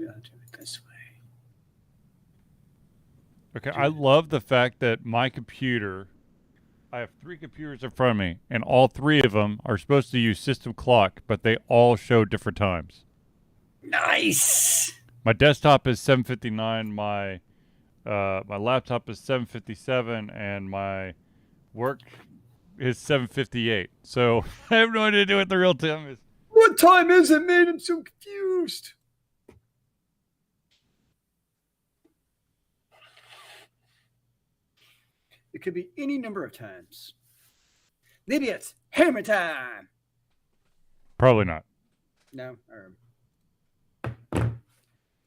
we ought to do it this way. Okay, I love the fact that my computer, I have 3 computers in front of me, and all 3 of them are supposed to use system clock, but they all show different times. Nice. My desktop is 7:59. My laptop is 7:57, and my work is 7:58. So I have no idea what the real time is. What time is it, man? I'm so confused. It could be any number of times. Maybe it's hammer time. Probably not. No.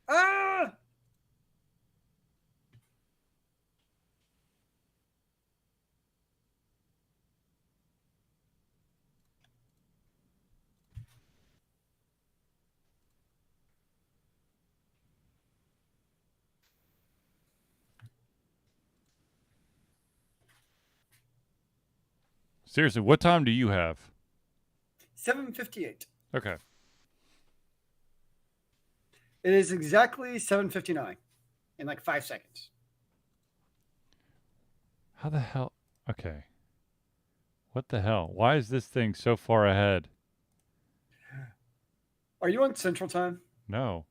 Ah! Seriously, what time do you have? 7:58. Okay. It is exactly 7:59 in like 5 seconds. How the hell? Okay. What the hell? Why is this thing so far ahead? Are you on Central Time? No.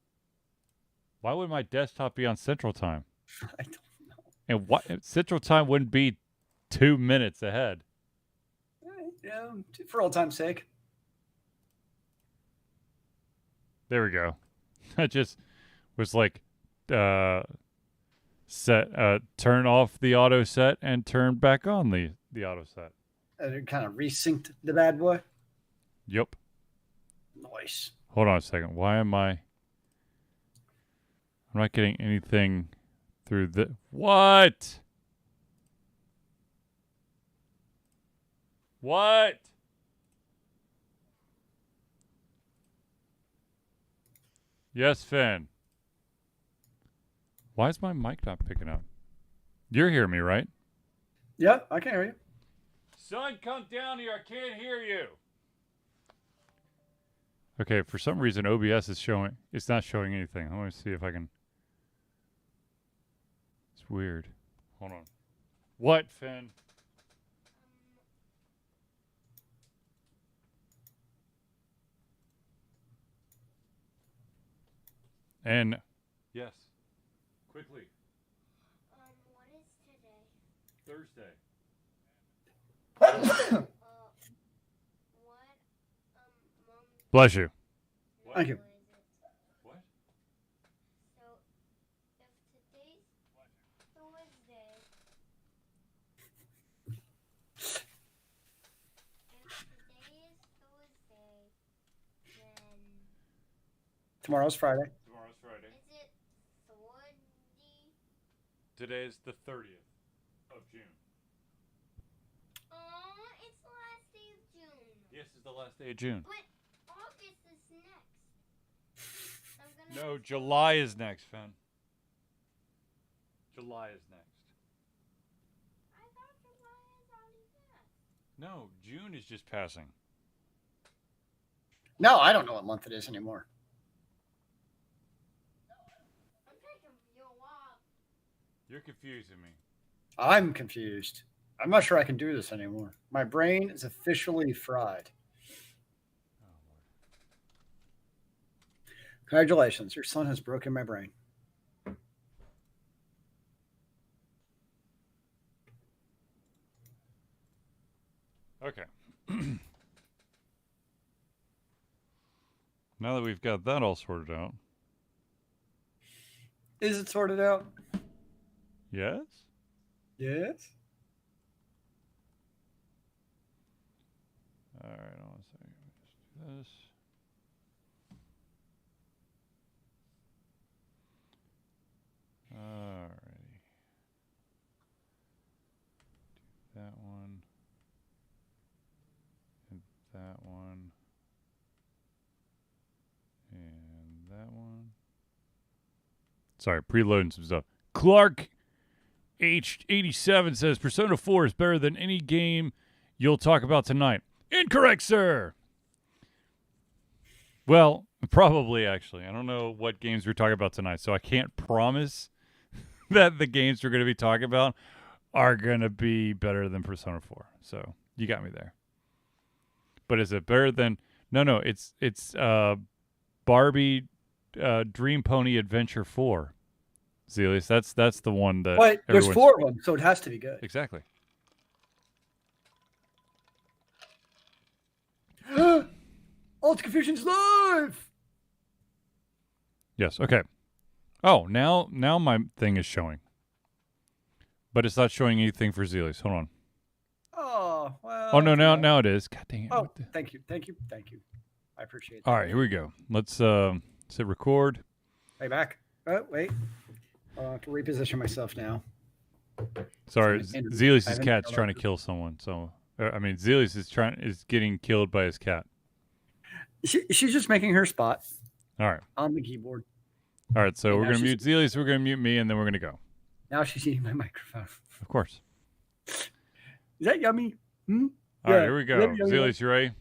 Why would my desktop be on Central Time? I don't know. And what Central Time wouldn't be 2 minutes ahead? Yeah, for old time's sake. There we go. I just was like, turn off the auto set and turn back on the auto set. And it kind of resynced the bad boy. Yep. Nice. Hold on a second. Why am I'm not getting anything through the... What? What? Yes, Finn. Why is my mic not picking up? You're hearing me, right? Yeah, I can hear you. Son, come down here. I can't hear you. Okay, for some reason OBS is showing... It's not showing anything. I want to see if I can... It's weird. Hold on. What, Finn? And... Yes. Quickly. What is today? Thursday. What, Mom? Bless you. Thank you. What? So, if today's Thursday, then Tomorrow's Friday. Tomorrow's Friday. is it 30? Today is the 30th of June. Oh, it's the last day of June. Yes, it's the last day of June. But August is next. No, July is next, Finn. July is next. I thought July is already passed. No, June is just passing. No, I don't know what month it is anymore. I'm taking you a while. You're confusing me. I'm confused. I'm not sure I can do this anymore. My brain is officially fried. Oh, Lord. Congratulations, your son has broken my brain. Okay. Now that we've got that all sorted out. Is it sorted out? Yes? Yes. All right, hold on a second. Let me just do this. Alrighty. Do that one. And that one. And that one. Sorry, preloading some stuff. Clark H87 says Persona 4 is better than any game you'll talk about tonight. Incorrect, sir. Well, Probably, actually. I don't know what games we're talking about tonight, so I can't promise that the games we're going to be talking about are going to be better than Persona 4. So you got me there. But is it better than? No. It's Barbie Dream Pony Adventure 4. Zelius, that's the one that. But there's 4 of them, so it has to be good. Exactly. Alt Confusion's live. Yes. Okay. Oh, now my thing is showing, but it's not showing anything for Zelius. Hold on. Oh well. Oh no, now it is. God dang it. Oh, thank you. I appreciate that. All right, here we go. Let's hit record. Way back. Oh wait. I have to reposition myself now. Sorry, Zelius' haven't cat's interrupted. trying to kill someone. So I mean, Zelius is getting killed by his cat. She's just making her spot All right. on the keyboard. All right, so And we're now going to mute Zelius, we're going to mute me, and then we're going to go. Now she's eating my microphone. Of course. Is that yummy? Hmm? All Yeah. right, here we go. Yummy. Zelius, you ready?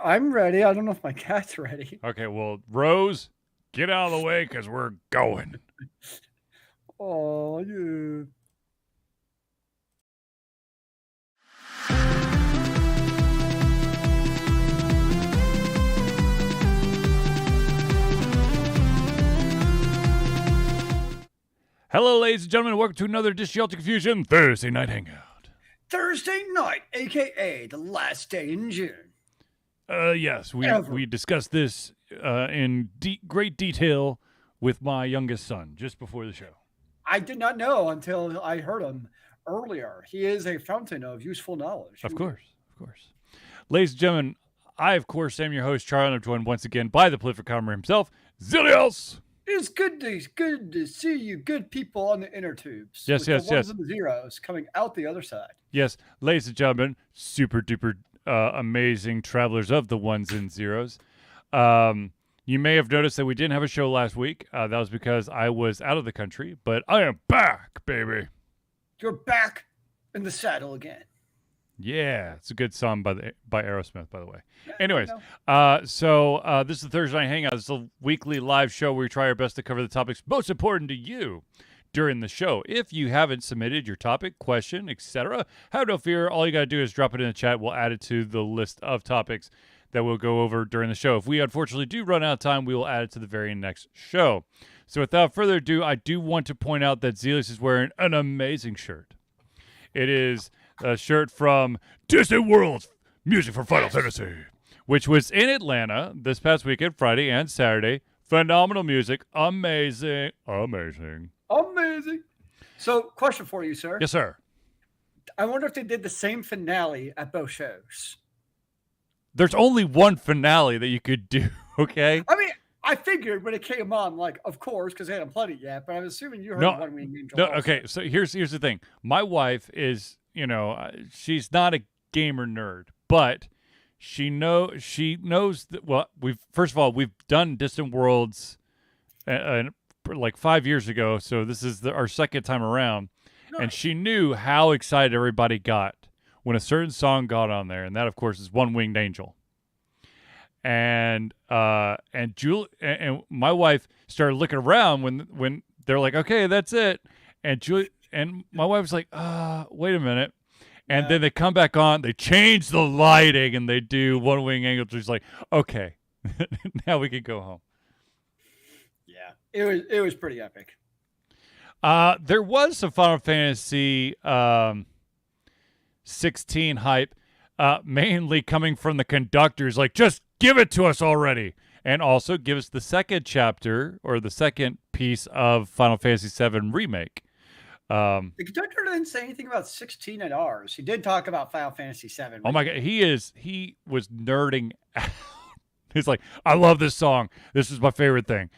I'm ready. I don't know if my cat's ready. Okay, well, Rose, get out of the way because we're going. Oh, yeah. Hello, ladies and gentlemen. Welcome to another edition of Alt Confusion Thursday Night Hangout. Thursday night, aka the last day in June. Yes, Ever. we discussed this in great detail with my youngest son just before the show. I did not know until I heard him earlier. He is a fountain of useful knowledge. Of course. Ladies and gentlemen, I, of course, am your host, Charlie, and I'm joined once again by the prolific commoner himself, Zelios. It's good to see you, good people on the inner tubes. Yes, with the yes. ones and the zeros coming out the other side. Yes, ladies and gentlemen, super duper amazing travelers of the ones and zeros. You may have noticed that we didn't have a show last week. That was because I was out of the country, but I am back, baby. You're back in the saddle again. Yeah, it's a good song by Aerosmith, by the way. Yeah, Anyways, you know. this is the Thursday Night Hangout. This is a weekly live show where we try our best to cover the topics most important to you during the show. If you haven't submitted your topic, question, etc., have no fear. All you got to do is drop it in the chat. We'll add it to the list of topics that we'll go over during the show. If we unfortunately do run out of time, we will add it to the very next show. So without further ado, I do want to point out that Zelius is wearing an amazing shirt. It is a shirt from Distant Worlds Music for Final Fantasy, which was in Atlanta this past weekend, Friday and Saturday. Phenomenal music. Amazing. So, question for you, sir. Yes, sir. I wonder if they did the same finale at both shows. There's only one finale that you could do, okay? I mean, I figured when it came on, like, of course, because they hadn't played it yet, but I'm assuming you heard No, One Wing Angel. No, also. okay, so here's the thing. My wife is, she's not a gamer nerd, but she knows that. Well, we've done Distant Worlds, like 5 years ago, so this is our second time around, and Nice. she knew how excited everybody got when a certain song got on there, and that, of course, is One Winged Angel. And my wife started looking around when they're like, okay, that's it. And my wife was like, wait a minute. And then they come back on, they change the lighting, and they do One Wing Angel. She's like, okay, now we can go home. Yeah, it was pretty epic. There was some Final Fantasy 16 hype, mainly coming from the conductors, like, just give it to us already. And also give us the second chapter or the second piece of Final Fantasy VII Remake. The conductor didn't say anything about 16 at ours. He did talk about Final Fantasy VII. Oh my God, he was nerding out. He's like, I love this song. This is my favorite thing.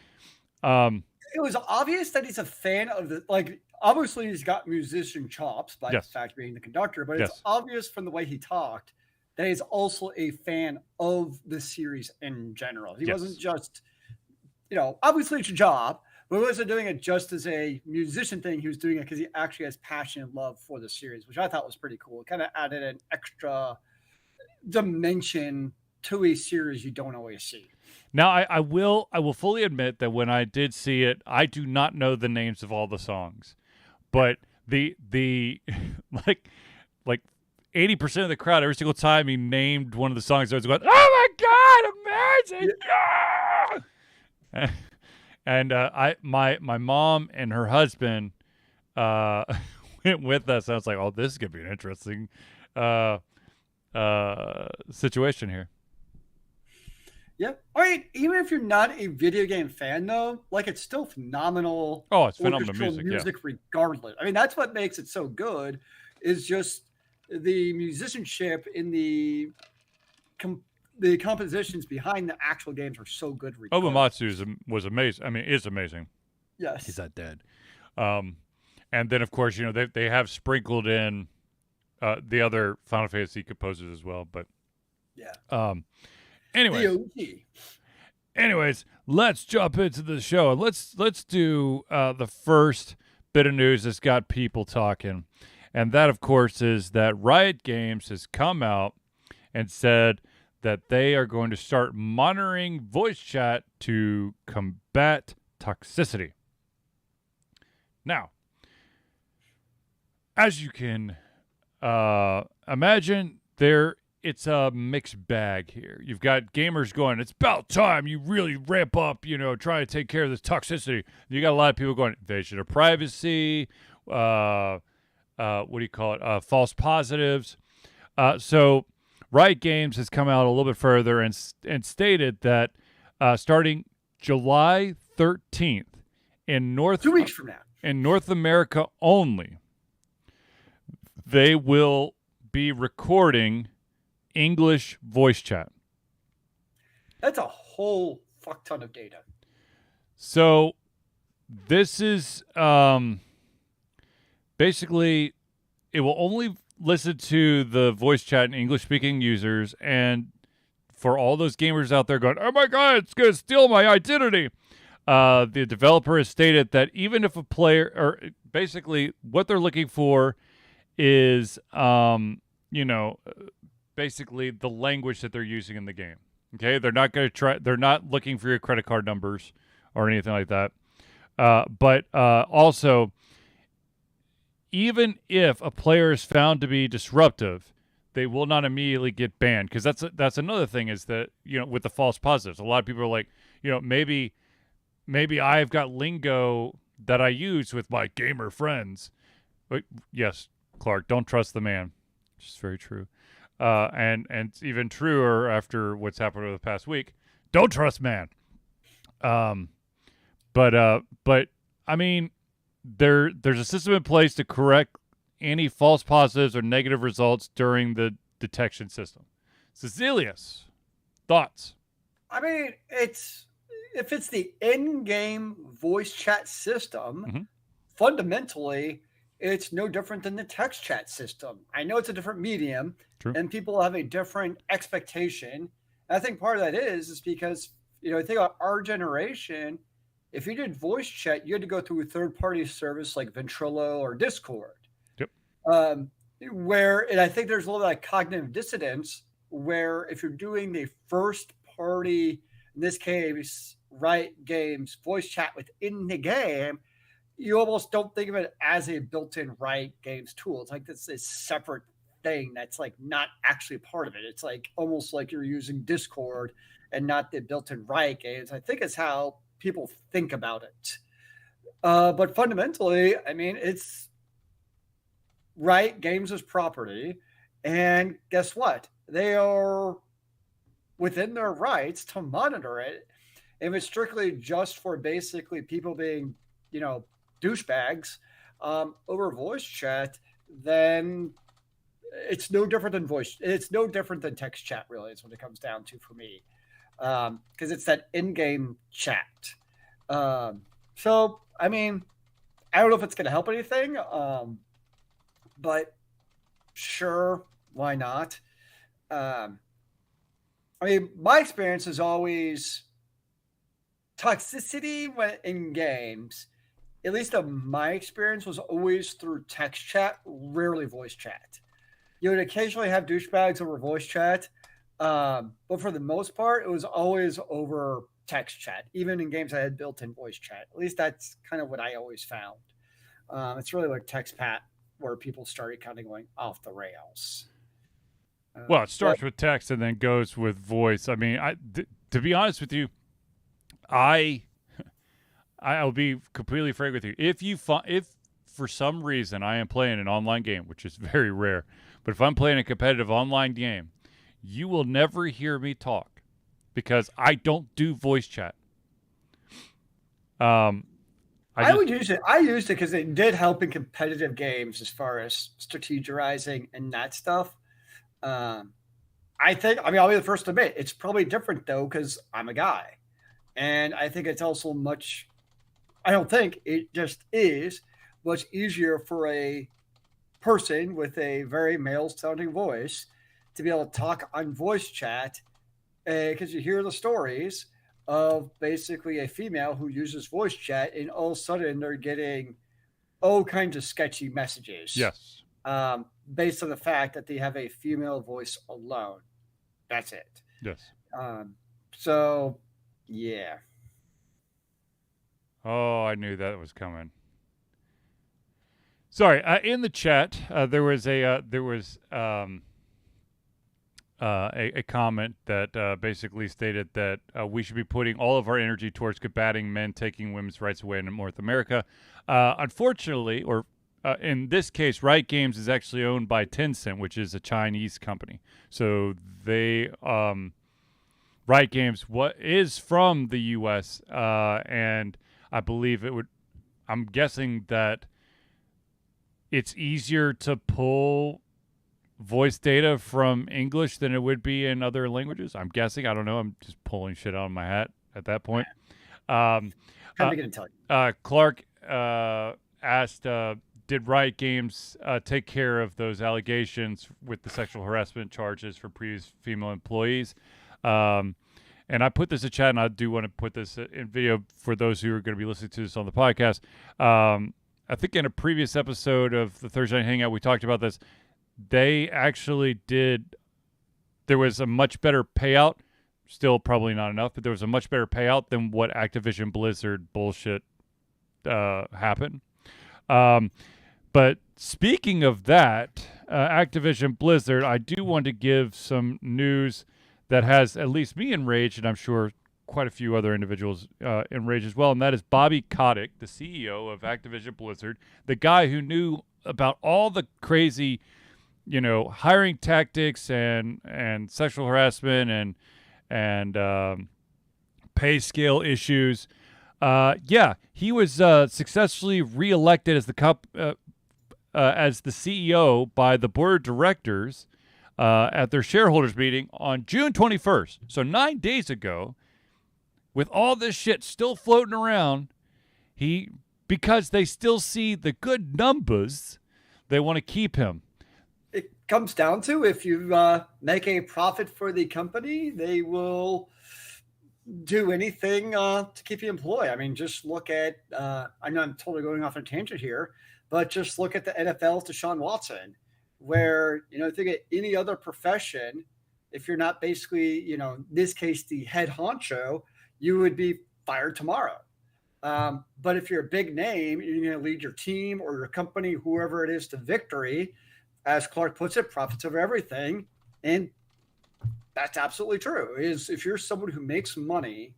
It was obvious that he's a fan of the, like, obviously he's got musician chops by the fact of being the conductor, but it's obvious from the way he talked that he's also a fan of the series in general. He wasn't just, obviously it's a job, but he wasn't doing it just as a musician thing. He was doing it because he actually has passion and love for the series, which I thought was pretty cool. It kind of added an extra dimension to a series you don't always see. Now, I will fully admit that when I did see it, I do not know the names of all the songs, but the like 80% of the crowd every single time he named one of the songs, I was going, "Oh my God, amazing!" Yeah! And my mom and her husband went with us. I was like, "Oh, this is gonna be an interesting situation here." Yeah. I mean, even if you're not a video game fan, though, like it's still phenomenal. Oh, it's phenomenal music, regardless. I mean, that's what makes it so good. Is just the musicianship in the compositions behind the actual games are so good. Obamatsu was amazing. I mean, is amazing. Yes, he's not dead. And then of course, you know, they have sprinkled in the other Final Fantasy composers as well. But yeah. Anyways, let's jump into the show and let's do the first bit of news that's got people talking, and that of course is that Riot Games has come out and said that they are going to start monitoring voice chat to combat toxicity. Now, as you can imagine, it's a mixed bag here. You've got gamers going, it's about time you really ramp up, you know, try to take care of this toxicity. You got a lot of people going, invasion of privacy, what do you call it, false positives. So Riot Games has come out a little bit further and stated that starting July 13th in 2 weeks from now, in North America only, they will be recording English voice chat. That's a whole fuck ton of data. So this is basically, it will only listen to the voice chat in English-speaking users, and for all those gamers out there going, oh my God, it's going to steal my identity, the developer has stated that even if a player, or basically what they're looking for is, you know, basically the language that they're using in the game. Okay, they're not looking for your credit card numbers or anything like that. But also, even if a player is found to be disruptive, they will not immediately get banned, because that's another thing, is that, you know, with the false positives, a lot of people are like, you know, maybe I've got lingo that I use with my gamer friends. But yes, Clark, don't trust the man. Which is very true. And even truer after what's happened over the past week. Don't trust man. But I mean, there's a system in place to correct any false positives or negative results during the detection system. Cecilius, thoughts? I mean, if it's the in-game voice chat system, fundamentally, it's no different than the text chat system. I know it's a different medium, and people have a different expectation. And I think part of that is because, you know, think about our generation. If you did voice chat, you had to go through a third-party service like Ventrilo or Discord. Yep. And I think there's a little like cognitive dissonance where if you're doing the first-party, in this case, Riot Games voice chat within the game, you almost don't think of it as a built-in Riot Games tool. It's like this separate thing that's like not actually part of it. It's like almost like you're using Discord and not the built-in Riot Games. I think it's how people think about it. But fundamentally, I mean, it's Riot Games' property. And guess what? They are within their rights to monitor it. If it's strictly just for basically people being, you know, douchebags over voice chat, then it's no different than it's no different than text chat, really, is what it comes down to for me. Because it's that in-game chat. So, I mean, I don't know if it's going to help anything, but sure, why not? I mean, my experience is always toxicity in games, at least of my experience, was always through text chat, rarely voice chat. You would occasionally have douchebags over voice chat, But for the most part, it was always over text chat, even in games that had built-in voice chat. At least that's kind of what I always found. It's really like text pat where people started kind of going off the rails. Well, it starts with text and then goes with voice. I mean, to be honest with you, I'll be completely frank with you. If for some reason I am playing an online game, which is very rare, but if I'm playing a competitive online game, you will never hear me talk because I don't do voice chat. I would use it. I used it because it did help in competitive games as far as strategizing and that stuff. I think, I mean, I'll be the first to admit it's probably different though because I'm a guy. And I think it's also I don't think it just is much easier for a person with a very male sounding voice to be able to talk on voice chat because you hear the stories of basically a female who uses voice chat and all of a sudden they're getting all kinds of sketchy messages. Yes. Based on the fact that they have a female voice alone. That's it. Yes. So, yeah. Oh, I knew that was coming. Sorry, in the chat, there was a comment that basically stated that we should be putting all of our energy towards combating men taking women's rights away in North America. Unfortunately, or in this case, Riot Games is actually owned by Tencent, which is a Chinese company. So they, Riot Games, is from the U.S. And I believe I'm guessing that it's easier to pull voice data from English than it would be in other languages. I'm guessing. I don't know. I'm just pulling shit out of my hat at that point. I'm going to tell you. Clark asked, did Riot Games take care of those allegations with the sexual harassment charges for previous female employees? And I put this in chat, and I do want to put this in video for those who are going to be listening to this on the podcast. I think in a previous episode of the Thursday Night Hangout, we talked about this. They actually did. There was a much better payout. Still probably not enough, but there was a much better payout than what Activision Blizzard bullshit happened. But speaking of that, Activision Blizzard, I do want to give some news that has at least me enraged, and I'm sure quite a few other individuals enraged as well, and that is Bobby Kotick, the CEO of Activision Blizzard, the guy who knew about all the crazy, hiring tactics and sexual harassment and pay scale issues. He was successfully reelected as the CEO by the board of directors at their shareholders meeting on June 21st. So 9 days ago, with all this shit still floating around, because they still see the good numbers, they want to keep him. It comes down to if you make a profit for the company, they will do anything to keep you employed. I mean, just look at, I know I'm totally going off on a tangent here, but just look at the NFL's Deshaun Watson, where, think of any other profession, if you're not basically, in this case, the head honcho, you would be fired tomorrow. But if you're a big name, you're going to lead your team or your company, whoever it is, to victory. As Clark puts it, profits over everything. And that's absolutely true. Is if you're someone who makes money,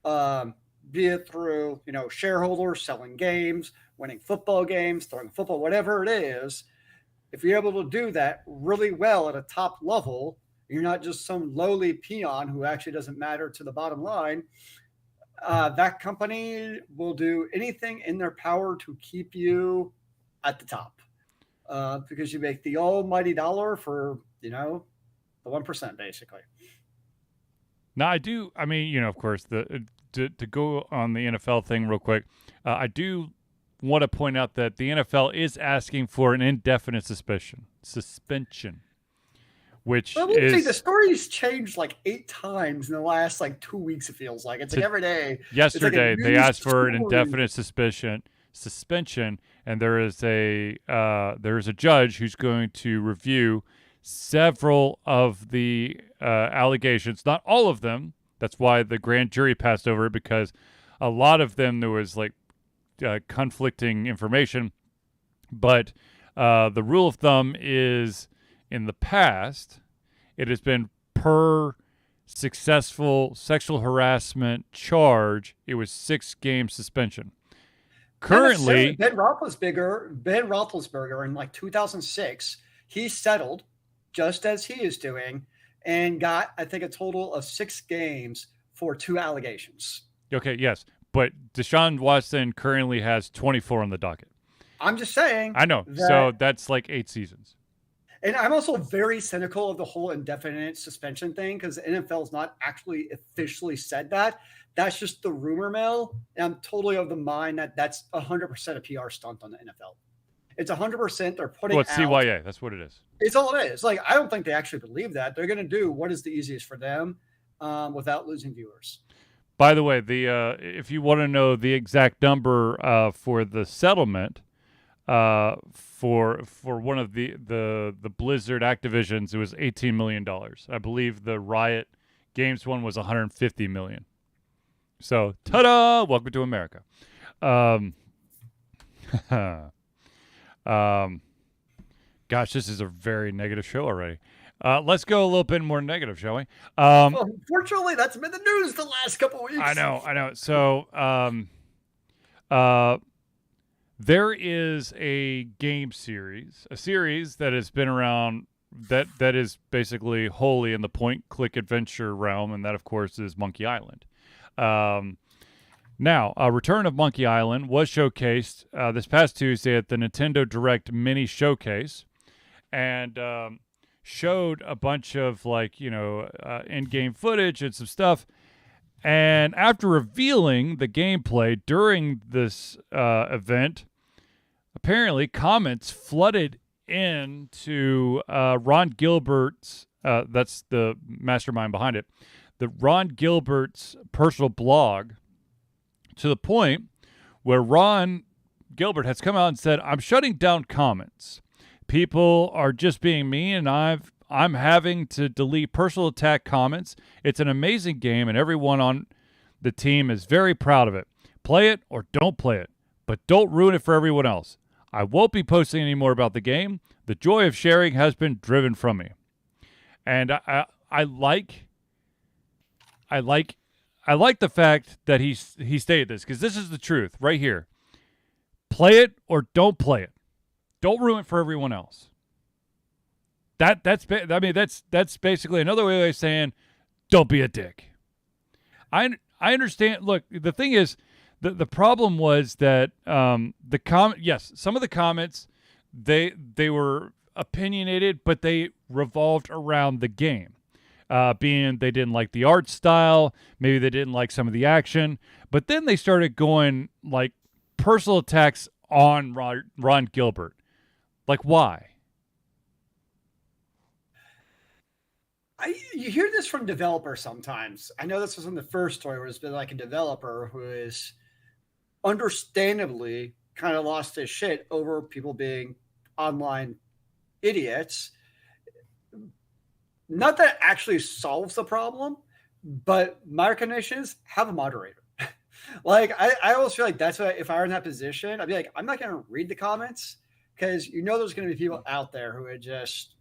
be it through, shareholders, selling games, winning football games, throwing football, whatever it is, if you're able to do that really well at a top level, you're not just some lowly peon who actually doesn't matter to the bottom line, that company will do anything in their power to keep you at the top. Because you make the almighty dollar for, the 1%, basically. Now, of course, to go on the NFL thing real quick, I do want to point out that the NFL is asking for an indefinite suspension, which is... the story's changed like 8 times in the last 2 weeks, it feels like. It's like every day. Yesterday, they asked for an indefinite suspension, and there is a judge who's going to review several of the allegations, not all of them. That's why the grand jury passed over it, because a lot of them there was like conflicting information. But the rule of thumb is, in the past, it has been per successful sexual harassment charge, it was 6-game suspension. Currently, Ben Roethlisberger in like 2006, he settled just as he is doing and got, I think, a total of 6 games for 2 allegations. Okay, yes. But Deshaun Watson currently has 24 on the docket. I'm just saying. I know. So that's like 8 seasons. And I'm also very cynical of the whole indefinite suspension thing, because the NFL has not actually officially said that. That's just the rumor mill. And I'm totally of the mind that that's 100% a PR stunt on the NFL. It's 100% they're putting Well, it's CYA. That's what it is. It's all it is. Like, I don't think they actually believe that. They're going to do what is the easiest for them without losing viewers. By the way, if you want to know the exact number for the settlement for one of the Blizzard Activisions, it was $18 million. I believe the Riot Games one was $150 million. So, ta-da! Welcome to America. Gosh, this is a very negative show already. Let's go a little bit more negative, shall we? Unfortunately, that's been the news the last couple of weeks. I know. So, there is a game series, a series that has been around that is basically wholly in the point-click adventure realm, and that, of course, is Monkey Island. Now, Return of Monkey Island was showcased this past Tuesday at the Nintendo Direct Mini Showcase, and showed a bunch of, like, in-game footage and some stuff. And after revealing the gameplay during this event, apparently comments flooded into Ron Gilbert's, that's the mastermind behind it, the Ron Gilbert's personal blog, to the point where Ron Gilbert has come out and said, "I'm shutting down comments. People are just being mean, and I'm having to delete personal attack comments. It's an amazing game, and everyone on the team is very proud of it. Play it or don't play it, but don't ruin it for everyone else. I won't be posting any more about the game. The joy of sharing has been driven from me." And I like the fact that he stated this, because this is the truth right here. Play it or don't play it. Don't ruin it for everyone else. That's basically another way of saying, don't be a dick. I understand. Look, the thing is, the problem was that some of the comments they were opinionated, but they revolved around the game. Being they didn't like the art style, maybe they didn't like some of the action, but then they started going like personal attacks on Ron Gilbert. Like, why? You hear this from developers sometimes. I know this wasn't the first story where it's been like a developer who is understandably kind of lost his shit over people being online idiots. Not that it actually solves the problem, but my recognition is have a moderator. Like, I always feel like that's what, if I were in that position, I'd be like, I'm not going to read the comments, because there's going to be people out there who are just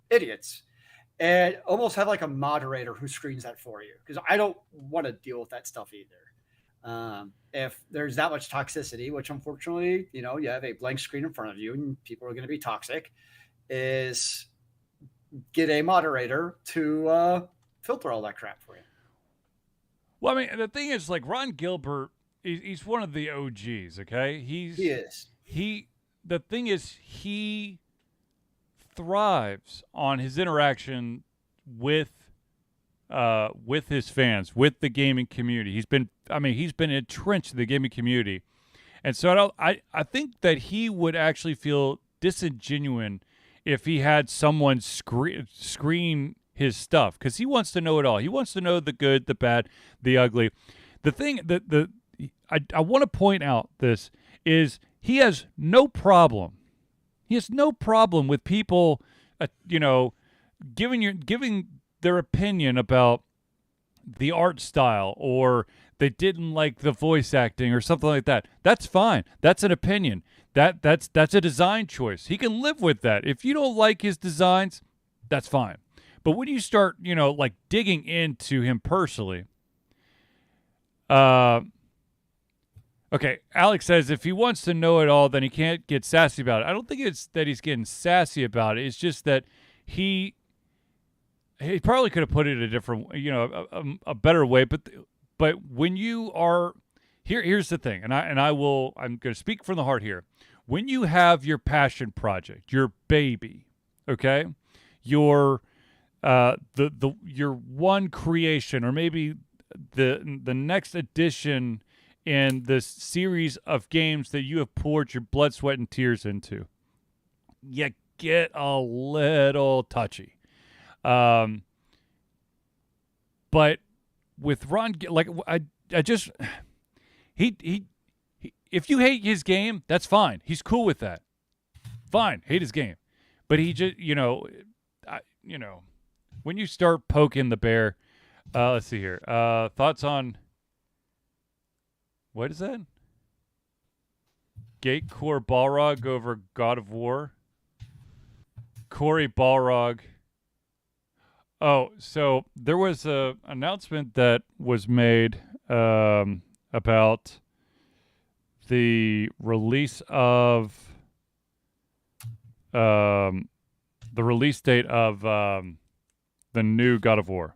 idiots, and almost have like a moderator who screens that for you, because I don't want to deal with that stuff either. If there's that much toxicity, which unfortunately, you have a blank screen in front of you and people are going to be toxic, is get a moderator to filter all that crap for you. Well, I mean, the thing is, like, Ron Gilbert, he's one of the OGs, okay? He is. The thing is, he thrives on his interaction with his fans, with the gaming community. He's been entrenched in the gaming community. And so I think that he would actually feel disingenuous if he had someone screen his stuff, because he wants to know it all. He wants to know the good, the bad, the ugly. The thing that I want to point out this is he has no problem He has no problem with people, giving their opinion about the art style, or they didn't like the voice acting or something like that. That's fine. That's an opinion. That's a design choice. He can live with that. If you don't like his designs, that's fine. But when you start, like digging into him personally, okay, Alex says if he wants to know it all, then he can't get sassy about it. I don't think it's that he's getting sassy about it. It's just that he probably could have put it a different, a better way. But when you are here's the thing, and I'm going to speak from the heart here. When you have your passion project, your baby, okay, your your one creation, or maybe the next edition in this series of games that you have poured your blood, sweat, and tears into, you get a little touchy. But with Ron, like I just he if you hate his game, that's fine. He's cool with that. Fine, hate his game, but he just when you start poking the bear, let's see here. Thoughts on what is that? Gatecore Balrog over God of War. Corey Balrog. Oh, so there was a announcement that was made about the release of the release date of the new God of War,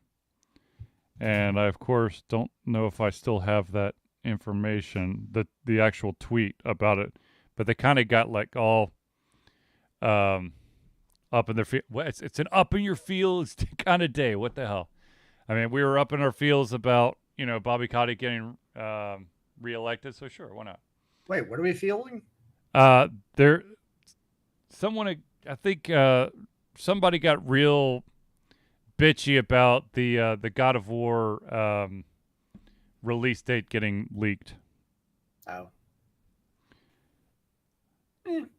and I of course don't know if I still have that information, the actual tweet about it, but they kind of got like all up in their field. Well, it's an up in your fields kind of day. What the hell? I mean, we were up in our fields about Bobby Kotick getting reelected, so sure, why not? Wait, what are we feeling? There, someone, I think somebody got real bitchy about the God of War release date getting leaked. Oh.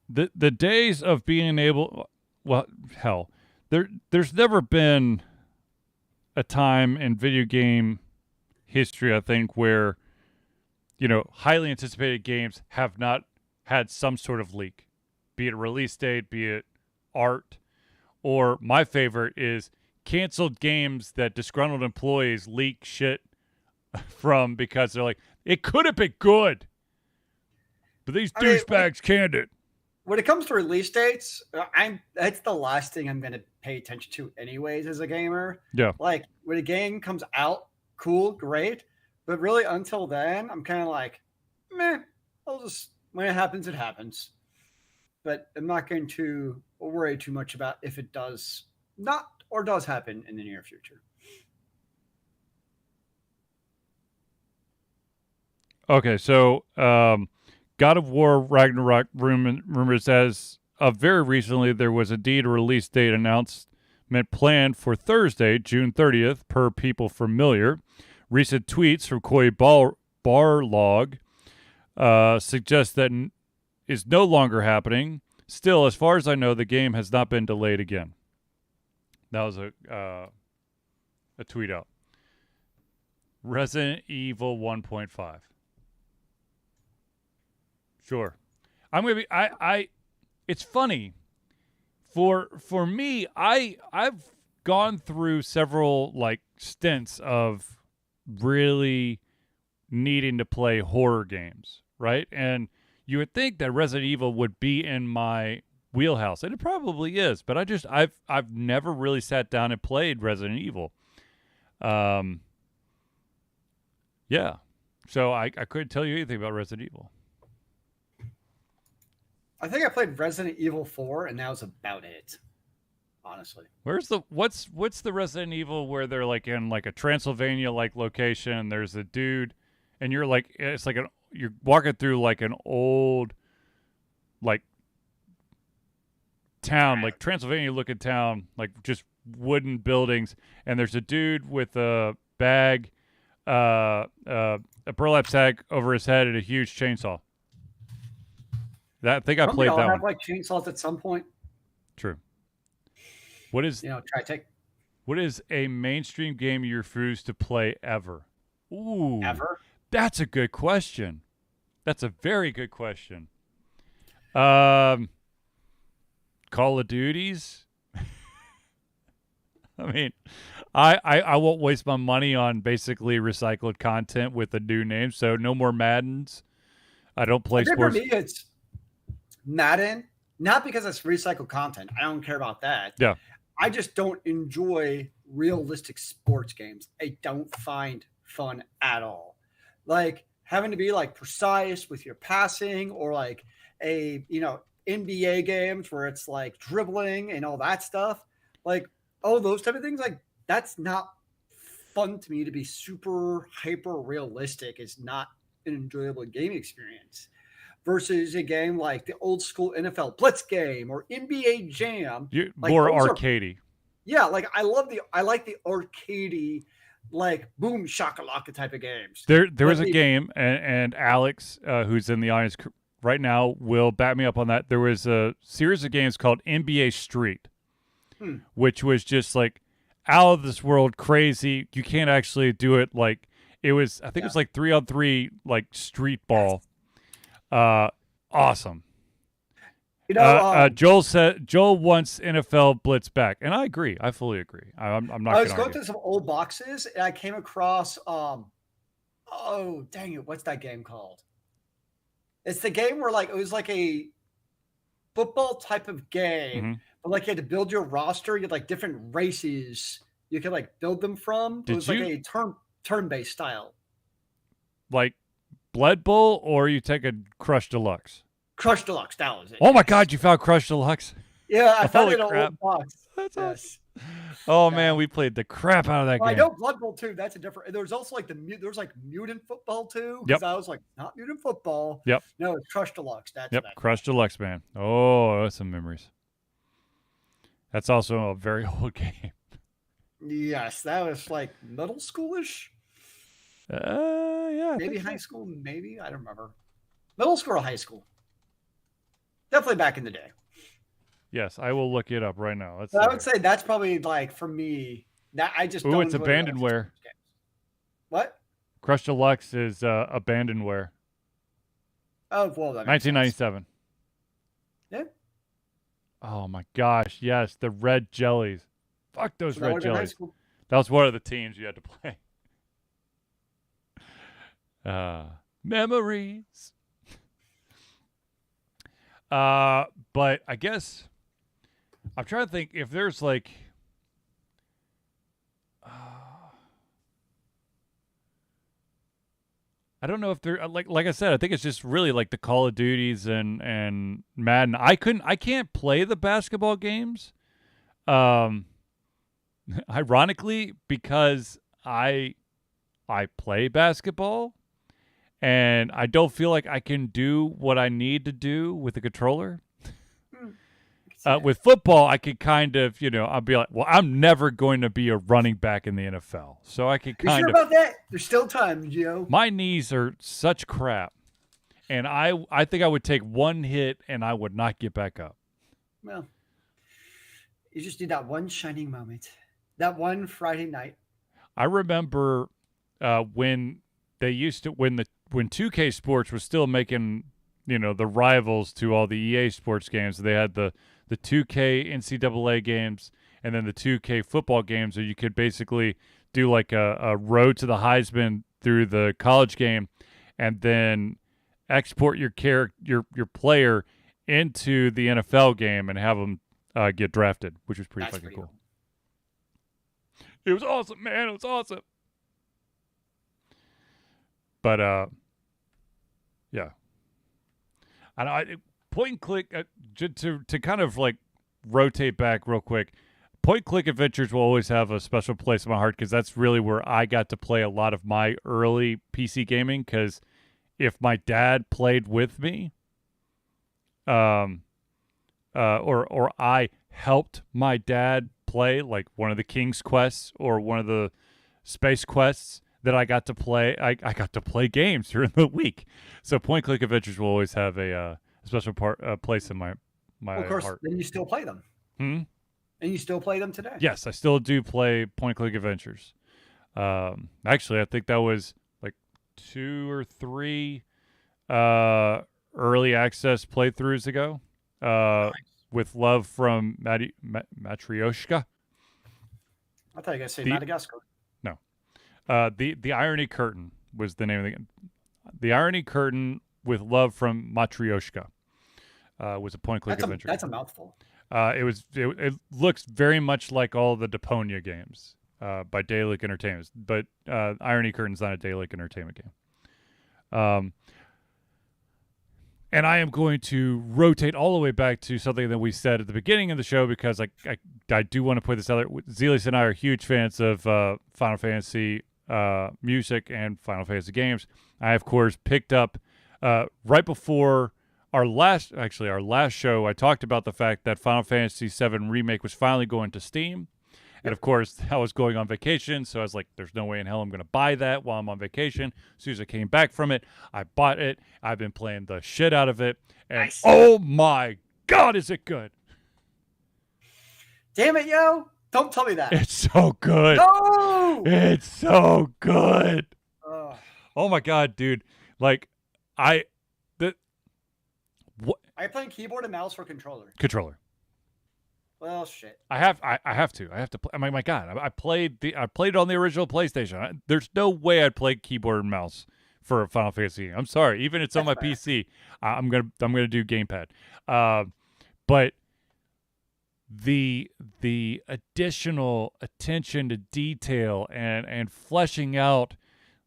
The days of being able, well, hell, there's never been a time in video game history, I think, where highly anticipated games have not had some sort of leak, be it a release date, be it art, or my favorite is canceled games that disgruntled employees leak shit from because they're like, it could have been good, but these douchebags canned it. When it comes to release dates, that's the last thing I'm going to pay attention to anyways as a gamer. Yeah. Like, when a game comes out, cool, great. But really, until then, I'm kind of like, meh, when it happens, it happens. But I'm not going to worry too much about if it does not or does happen in the near future. Okay, so God of War Ragnarok rumors, as of very recently, there was indeed a release date announcement planned for Thursday, June 30th, per people familiar. Recent tweets from Corey Barlog suggest that is no longer happening. Still, as far as I know, the game has not been delayed again. That was a tweet out. Resident Evil 1.5. Sure. I'm gonna be it's funny. For me, I've gone through several like stints of really needing to play horror games, right? And you would think that Resident Evil would be in my wheelhouse, and it probably is, but I've never really sat down and played Resident Evil. Yeah. So I couldn't tell you anything about Resident Evil. I think I played Resident Evil 4, and that was about it. Honestly, what's the Resident Evil where they're like in like a Transylvania like location, and there's a dude, and you're like, it's like you're walking through like an old like town, like Transylvania looking town, like just wooden buildings, and there's a dude with a bag, a burlap sack over his head and a huge chainsaw. I think I played that one. Have like chainsaws at some point. True. What is Tri-Tech? What is a mainstream game you refuse to play ever? Ooh, Ever? That's a good question. That's a very good question. Call of Duties. I mean, I won't waste my money on basically recycled content with a new name. So no more Maddens. I don't play sports. For me, it's Madden. Not because it's recycled content. I don't care about that. Yeah. I just don't enjoy realistic sports games. I don't find fun at all. Like having to be like precise with your passing, or like a NBA games where it's like dribbling and all that stuff. Like those type of things, like that's not fun to me. To be super hyper realistic is not an enjoyable game experience. Versus a game like the old school NFL Blitz game or NBA Jam. More arcadey. Yeah, like I like the arcadey, like boom shakalaka type of games. There was a game, and Alex, who's in the audience right now, will back me up on that. There was a series of games called NBA Street, which was just like out of this world crazy. You can't actually do it like it was. I think it was like 3-on-3, like street ball. Awesome. Joel wants NFL Blitz back, and I agree. I fully agree. I'm not. I was going through some old boxes, and I came across. Oh dang it! What's that game called? It's the game where like it was like a football type of game, but like you had to build your roster. You had like different races you could like build them from. It was like a turn-based style. Like Blood Bowl, or you take a Crush Deluxe? Crush Deluxe, that was it. Oh my God, you found Crush Deluxe? Yeah, I found it in an old box. That's awesome. Oh man, we played the crap out of that game. I know Blood Bowl 2, that's a different. There's also like there's like Mutant Football 2. Because I was like, not Mutant Football. Yep. No, it's Crush Deluxe. That's Crush Deluxe, man. Oh, that's some memories. That's also a very old game. Yes, that was like middle schoolish. Yeah. Maybe high school, maybe. I don't remember. Middle school or high school. Definitely back in the day. Yes, I will look it up right now. I would say that's probably like for me. That I just don't. It's abandonware. What? Crush Deluxe is abandonware. Oh well, that 1997. Yeah. Oh my gosh! Yes, the red jellies. Fuck those red jellies. That was one of the teams you had to play. Memories. But I guess I'm trying to think if there's like, I don't know if there like I said, I think it's just really like the Call of Duties and Madden. I can't play the basketball games, ironically, because I play basketball. And I don't feel like I can do what I need to do with the controller. With football, I could kind of, I'll be like, well, I'm never going to be a running back in the NFL. So I could kind of. You sure about that? There's still time, Gio. My knees are such crap. And I think I would take one hit and I would not get back up. Well, you just need that one shining moment. That one Friday night. I remember when they used to, when 2K Sports was still making, the rivals to all the EA Sports games. They had the 2K NCAA games and then the 2K football games where you could basically do like a road to the Heisman through the college game and then export your player into the NFL game and have them get drafted, which was pretty fucking cool. It was awesome, man. It was awesome. But, yeah. And point and click, to kind of like rotate back real quick, point and click adventures will always have a special place in my heart because that's really where I got to play a lot of my early PC gaming. Because if my dad played with me, or I helped my dad play like one of the King's Quests or one of the Space Quests that I got to play, I got to play games during the week. So point click adventures will always have a special place in my of course, heart. then you still play them. And you still play them today. Yes, I still do play point-and-click adventures. Actually, I think that was like 2 or 3 early access playthroughs ago. Nice. With love from Matryoshka. I thought you were going to say Madagascar. No. The Irony Curtain was the name of the game. The Irony Curtain with love from Matryoshka was a point-and-click adventure. That's a mouthful. It looks very much like all the Deponia games by Daedalic Entertainment, but Irony Curtain's not a Daedalic Entertainment game. And I am going to rotate all the way back to something that we said at the beginning of the show because I do want to put this out there. Zelius and I are huge fans of Final Fantasy music and Final Fantasy games. I, of course, picked up right before our last show, I talked about the fact that Final Fantasy VII Remake was finally going to Steam. And, of course, I was going on vacation, so I was like, there's no way in hell I'm going to buy that while I'm on vacation. As soon as I came back from it, I bought it. I've been playing the shit out of it. And, nice. Oh, my God, is it good. Damn it, yo. Don't tell me that. It's so good. No! It's so good. Oh, my God, dude. Like, Are you playing keyboard and mouse or controller? Controller. Well, shit. I have to play. I mean, my God, I played it on the original PlayStation. There's no way I'd play keyboard and mouse for a Final Fantasy. I'm sorry, even it's on my PC. I'm gonna do gamepad. But the additional attention to detail and fleshing out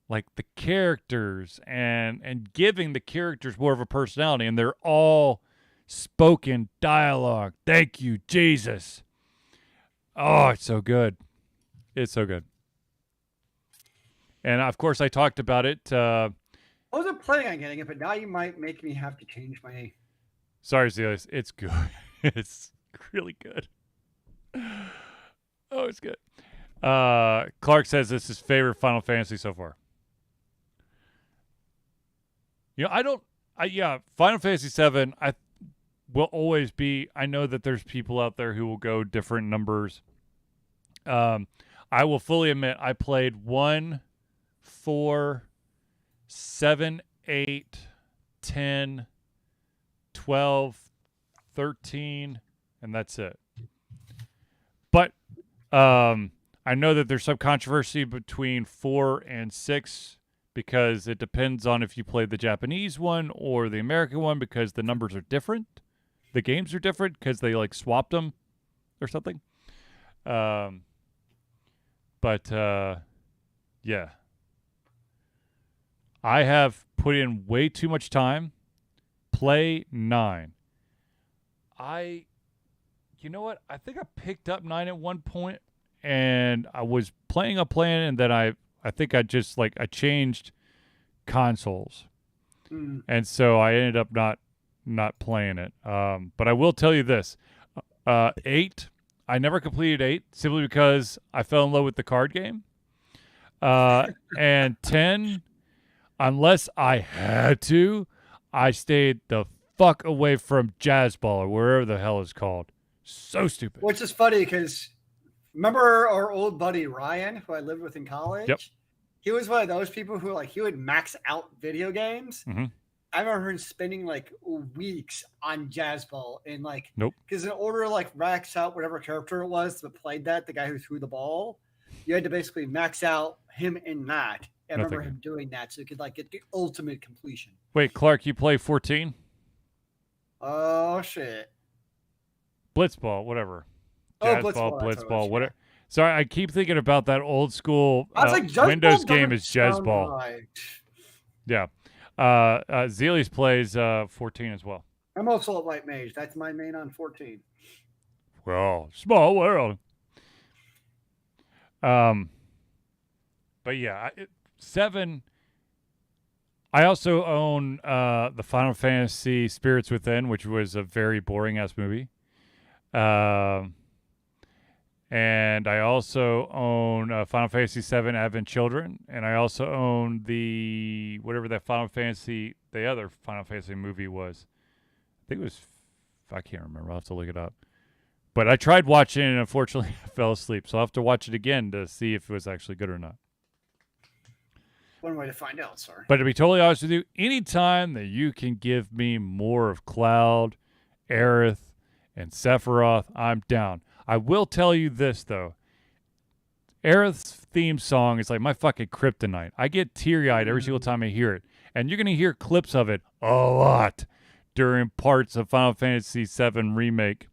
like the characters and giving the characters more of a personality, and they're all spoken dialogue. Thank you, Jesus. Oh, it's so good. It's so good. And of course, I talked about it. I wasn't planning on getting it, but now you might make me have to change my. Sorry, Zeus. It's good. It's really good. Oh, it's good. Clark says this is his favorite Final Fantasy so far. You know, Final Fantasy VII, will always be. I know that there's people out there who will go different numbers. I will fully admit I played 1, 4, 7, 8, 10, 12, 13, and that's it. But I know that there's some controversy between 4 and 6 because it depends on if you play the Japanese one or the American one because the numbers are different. The games are different because they like swapped them or something. But yeah. I have put in way too much time. Play 9. You know what? I think I picked up 9 at one point and I was playing and then I think I just I changed consoles. And so I ended up not playing it. But I will tell you this. 8, I never completed 8 simply because I fell in love with the card game. And 10, unless I had to, I stayed the fuck away from Jazz Ball or wherever the hell it's called. So stupid. Which is funny because remember our old buddy Ryan, who I lived with in college? Yep. He was one of those people who he would max out video games. Mm-hmm. I remember him spending weeks on Jazz Ball and nope. Because in order to max out whatever character it was that played that, the guy who threw the ball, you had to basically max out him in that. I remember him doing that so you could get the ultimate completion. Wait, Clark, you play 14? Oh shit. Blitzball, whatever. Jazz Ball, Blitzball, whatever. Sorry, I keep thinking about that old school Windows game is Jazz Ball. Right. Yeah. Zelius plays 14 as well. I'm also a White Mage. That's my main on 14. Well, small world. But yeah, 7. I also own the Final Fantasy Spirits Within, which was a very boring ass movie. And I also own Final Fantasy VII Advent Children, and I also own the whatever that the other Final Fantasy movie was. think it was, I can't remember. I'll have to look it up. But I tried watching it and unfortunately I fell asleep. So I'll have to watch it again to see if it was actually good or not. One way to find out, sir. But to be totally honest with you, anytime that you can give me more of Cloud, Aerith, and Sephiroth, I'm down. I will tell you this, though. Aerith's theme song is like my fucking kryptonite. I get teary-eyed every single time I hear it. And you're going to hear clips of it a lot during parts of Final Fantasy VII Remake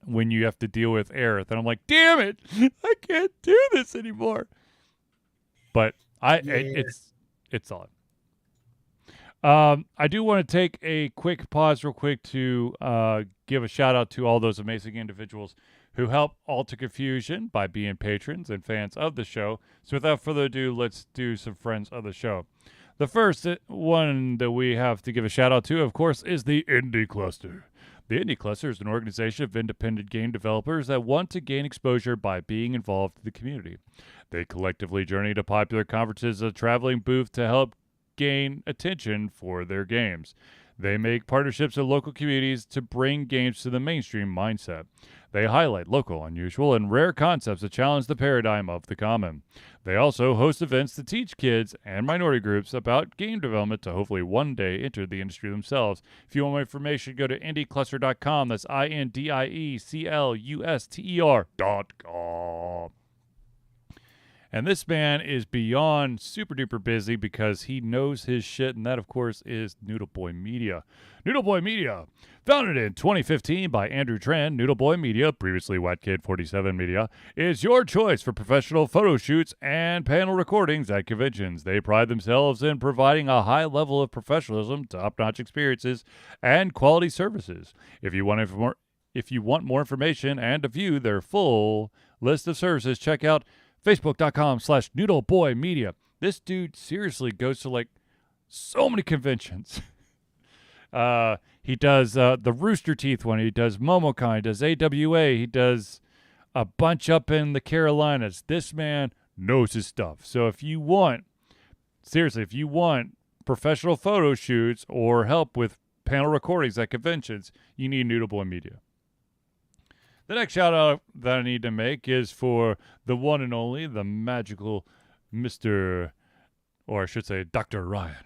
when you have to deal with Aerith. And I'm like, damn it, I can't do this anymore. But it's solid. I do want to take a quick pause real quick to give a shout out to all those amazing individuals who help Alter Confusion by being patrons and fans of the show. So without further ado, let's do some friends of the show. The first one that we have to give a shout out to, of course, is the Indie Cluster. The Indie Cluster is an organization of independent game developers that want to gain exposure by being involved in the community. They collectively journey to popular conferences as a traveling booth to help gain attention for their games. They make partnerships with local communities to bring games to the mainstream mindset. They highlight local, unusual, and rare concepts that challenge the paradigm of the common. They also host events to teach kids and minority groups about game development to hopefully one day enter the industry themselves. If you want more information, go to indiecluster.com. That's INDIECLUSTER.com. And this man is beyond super duper busy because he knows his shit, and that, of course, is Noodle Boy Media. Noodle Boy Media, founded in 2015 by Andrew Tran, Noodle Boy Media, previously White Kid 47 Media, is your choice for professional photo shoots and panel recordings at conventions. They pride themselves in providing a high level of professionalism, top-notch experiences, and quality services. If you want more information and to view their full list of services, check out Facebook.com/NoodleBoyMedia. This dude seriously goes to like so many conventions. He does the Rooster Teeth one. He does MomoCon. He does AWA. He does a bunch up in the Carolinas. This man knows his stuff. So if you want professional photo shoots or help with panel recordings at conventions, you need Noodle Boy Media. The next shout out that I need to make is for the one and only, the magical Mr. or I should say Dr. Ryan.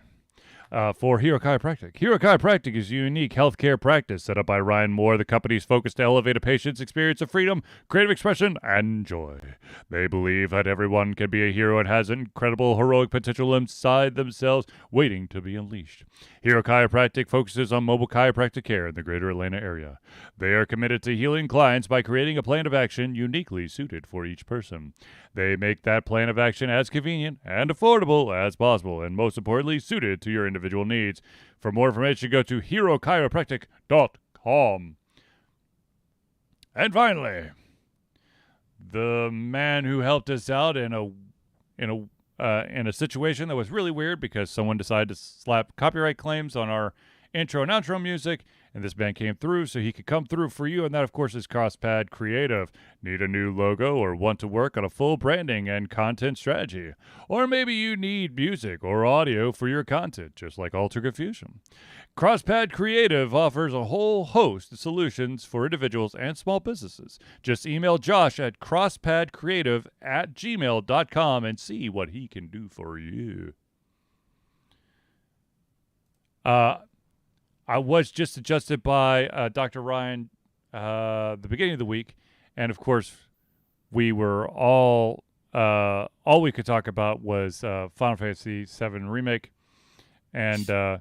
For Hero Chiropractic. Hero Chiropractic is a unique healthcare practice set up by Ryan Moore. The company's focused to elevate a patient's experience of freedom, creative expression, and joy. They believe that everyone can be a hero and has incredible heroic potential inside themselves waiting to be unleashed. Hero Chiropractic focuses on mobile chiropractic care in the greater Atlanta area. They are committed to healing clients by creating a plan of action uniquely suited for each person. They make that plan of action as convenient and affordable as possible, and most importantly, suited to your individual needs. For more information, go to herochiropractic.com. And finally, the man who helped us out in a situation that was really weird because someone decided to slap copyright claims on our intro and outro music, and this band came through so he could come through for you, and that, of course, is Crosspad Creative. Need a new logo or want to work on a full branding and content strategy? Or maybe you need music or audio for your content, just like Alter Confusion. Crosspad Creative offers a whole host of solutions for individuals and small businesses. Just email Josh at crosspadcreative@gmail.com and see what he can do for you. I was just adjusted by Dr. Ryan the beginning of the week, and of course, we were all we could talk about was Final Fantasy VII Remake, and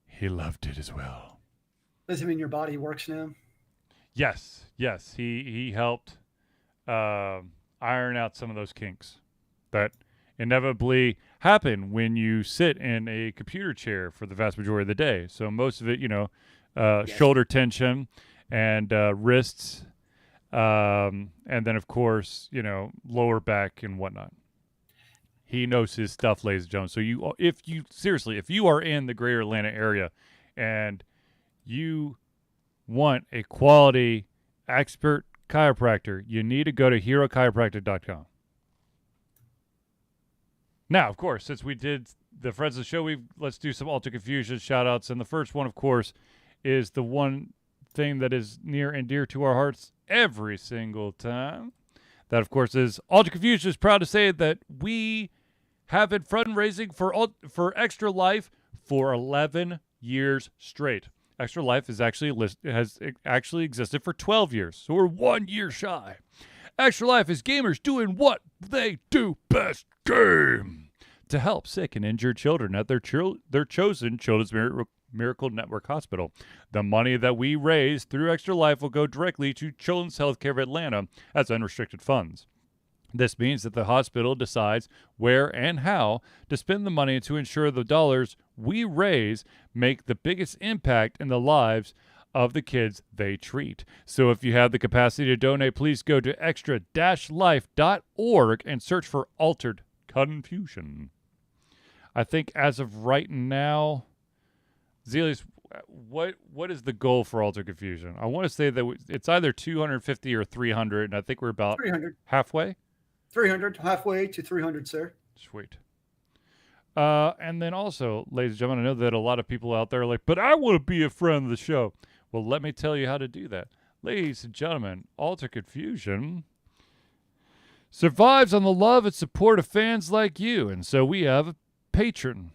he loved it as well. Does it mean your body works now? Yes, he helped iron out some of those kinks that inevitably happen when you sit in a computer chair for the vast majority of the day. So most of it, yes. Shoulder tension and wrists, and then of course, lower back and whatnot. He knows his stuff, ladies and gentlemen. So if you are in the greater Atlanta area and you want a quality expert chiropractor, you need to go to herochiropractic.com. Now, of course, since we did the Friends of the Show, let's do some Alter Confusion shout-outs. And the first one, of course, is the one thing that is near and dear to our hearts every single time. That, of course, is Alter Confusion is proud to say that we have been fundraising for Extra Life for 11 years straight. Extra Life has actually existed for 12 years, so we're 1 year shy. Extra Life is gamers doing what they do best, game, to help sick and injured children at their chosen Children's Miracle Network Hospital. The money that we raise through Extra Life will go directly to Children's Healthcare of Atlanta as unrestricted funds. This means that the hospital decides where and how to spend the money to ensure the dollars we raise make the biggest impact in the lives of the kids they treat. So if you have the capacity to donate, please go to extra-life.org and search for Altered Confusion. I think as of right now, Zelius, what is the goal for Altered Confusion? I want to say that it's either 250 or 300, and I think we're about 300. Halfway? 300, halfway to 300, sir. Sweet. And then also, ladies and gentlemen, I know that a lot of people out there are like, but I want to be a friend of the show. Well, let me tell you how to do that. Ladies and gentlemen, Alter Confusion survives on the love and support of fans like you, and so we have a Patreon.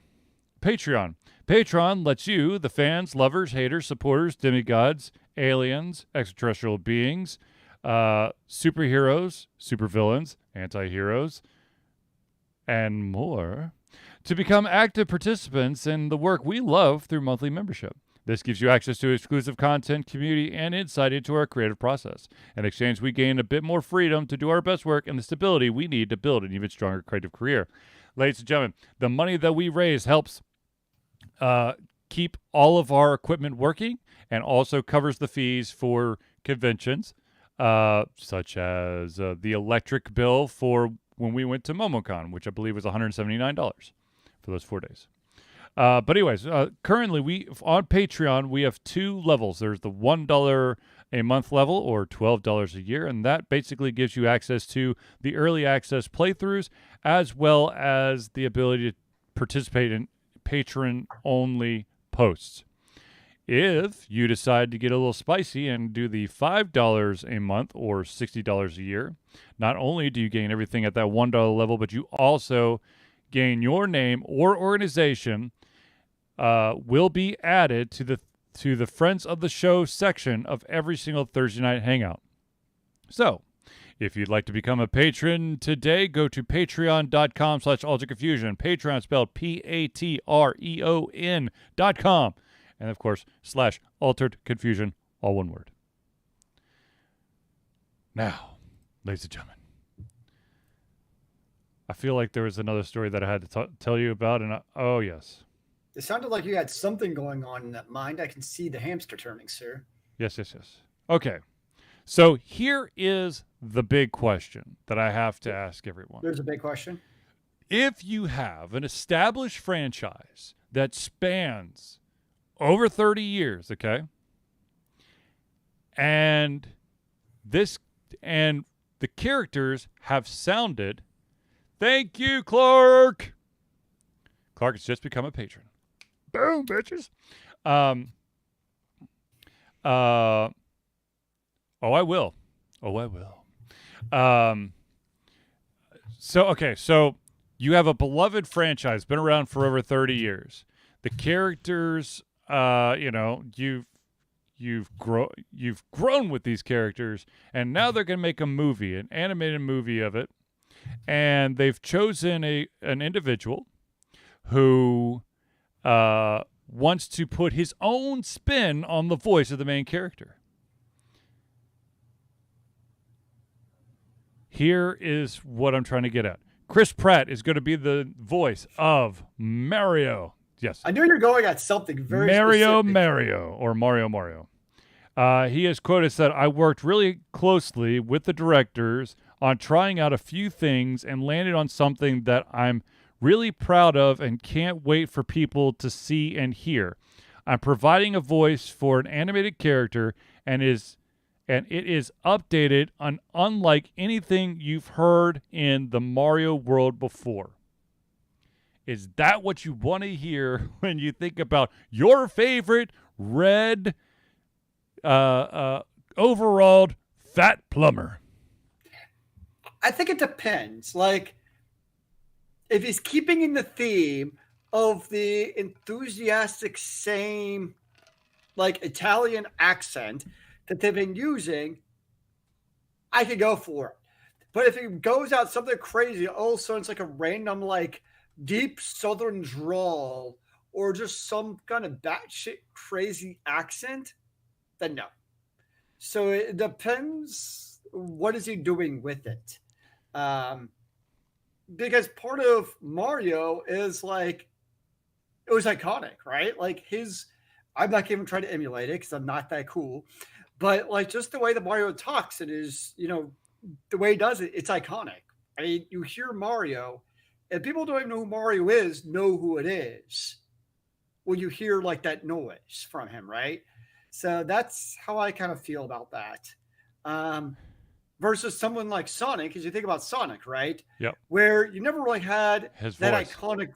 Patreon lets you, the fans, lovers, haters, supporters, demigods, aliens, extraterrestrial beings, superheroes, supervillains, anti-heroes, and more, to become active participants in the work we love through monthly membership. This gives you access to exclusive content, community, and insight into our creative process. In exchange, we gain a bit more freedom to do our best work and the stability we need to build an even stronger creative career. Ladies and gentlemen, the money that we raise helps keep all of our equipment working and also covers the fees for conventions, such as the electric bill for when we went to MomoCon, which I believe was $179 for those 4 days. But anyways, currently on Patreon, we have two levels. There's the $1 a month level or $12 a year, and that basically gives you access to the early access playthroughs as well as the ability to participate in patron-only posts. If you decide to get a little spicy and do the $5 a month or $60 a year, not only do you gain everything at that $1 level, but you also gain your name or organization will be added to the Friends of the Show section of every single Thursday night hangout. So, if you'd like to become a patron today, go to patreon.com/alterconfusion. Patreon spelled Patreon.com. And of course, /altered confusion, all one word. Now, ladies and gentlemen, I feel like there was another story that I had to tell you about, and oh yes. It sounded like you had something going on in that mind. I can see the hamster turning, sir. Yes. Okay. So here is the big question that I have to ask everyone. There's a big question. If you have an established franchise that spans over 30 years, okay? And the characters have sounded, thank you, Clark. Clark has just become a patron. Boom, bitches. I will. So you have a beloved franchise, been around for over 30 years. The characters, you've grown with these characters, and now they're going to make a movie, an animated movie of it, and they've chosen an individual who wants to put his own spin on the voice of the main character. Here is what I'm trying to get at. Chris Pratt is going to be the voice of Mario. Yes. I knew you were going at something very Mario. He has quoted said, I worked really closely with the directors on trying out a few things and landed on something that I'm really proud of and can't wait for people to see and hear. I'm providing a voice for an animated character and it is updated on unlike anything you've heard in the Mario world before. Is that what you want to hear when you think about your favorite red overalled fat plumber? I think it depends. Like, if he's keeping in the theme of the enthusiastic, same, like, Italian accent that they've been using, I could go for it. But if it goes out something crazy, all of a sudden it's like a random, like, deep southern drawl or just some kind of batshit crazy accent, then no. So it depends what is he doing with it. Um, because part of Mario is like it was iconic, right? Like I'm not even trying to emulate it because I'm not that cool, but like just the way that Mario talks, it is the way he does it, it's iconic. I mean, you hear Mario, and people don't even know who Mario is, know who it is when you hear like that noise from him, right? So that's how I kind of feel about that. Um, versus someone like Sonic, because you think about Sonic, right? Yep. Where you never really had His that voice. iconic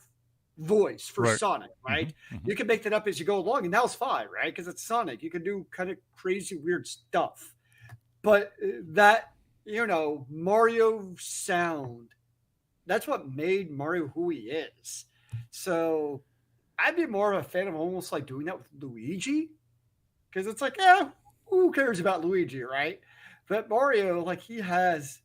voice for Right. Sonic, right? You can make that up as you go along, and that was fine, right? Because it's Sonic. You can do kind of crazy, weird stuff. But that, Mario sound, that's what made Mario who he is. So I'd be more of a fan of almost like doing that with Luigi. Because it's like, who cares about Luigi, right? But Mario, like he's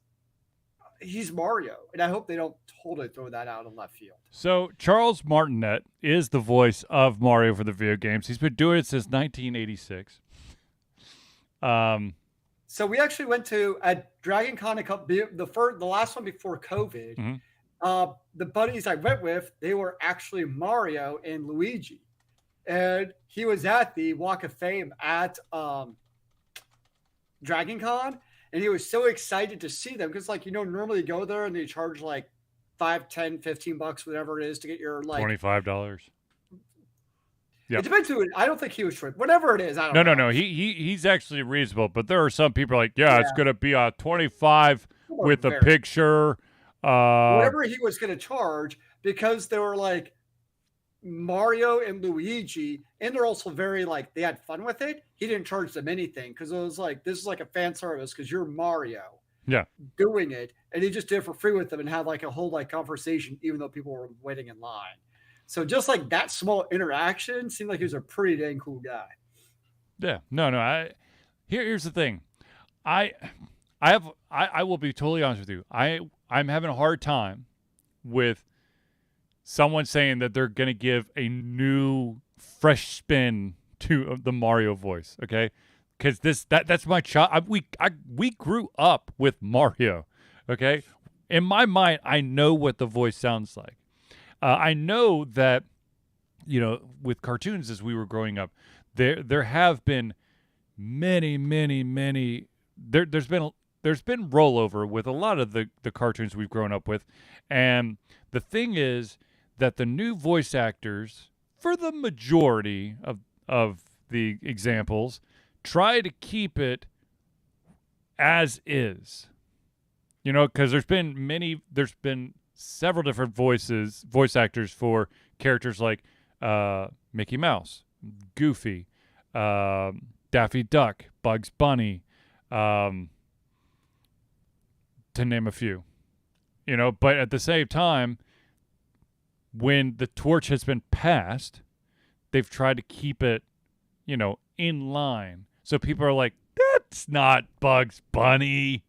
Mario, and I hope they don't totally throw that out of left field. So Charles Martinet is the voice of Mario for the video games. He's been doing it since 1986. So we actually went to a Dragon Con the last one before COVID. Mm-hmm. The buddies I went with, they were actually Mario and Luigi, and he was at the Walk of Fame at Dragon Con, and he was so excited to see them because, like, normally you go there and they charge like $5, $10, $15, whatever it is, to get your like $25. Yep. It depends who. I don't think he was short. Whatever it is, I don't know. No. He's actually reasonable, but there are some people like, it's going to be a 25 with a picture. Whatever he was going to charge, because they were like Mario and Luigi, and they're also very like they had fun with it. He didn't charge them anything because it was like this is like a fan service because you're Mario, doing it, and he just did it for free with them and had like a whole like conversation, even though people were waiting in line. So just like that small interaction seemed like he was a pretty dang cool guy. Yeah, no. Here's the thing, I will be totally honest with you. I'm having a hard time with someone saying that they're going to give a new, fresh spin to the Mario voice, okay? Because that's my child. We grew up with Mario, okay? In my mind, I know what the voice sounds like. I know that, with cartoons as we were growing up, there have been many. There's been rollover with a lot of the cartoons we've grown up with, and the thing is that the new voice actors, for the majority of the examples, try to keep it as is. Because there's been several different voice actors for characters like Mickey Mouse, Goofy, Daffy Duck, Bugs Bunny, to name a few. But at the same time, when the torch has been passed, they've tried to keep it, in line. So people are like, that's not Bugs Bunny.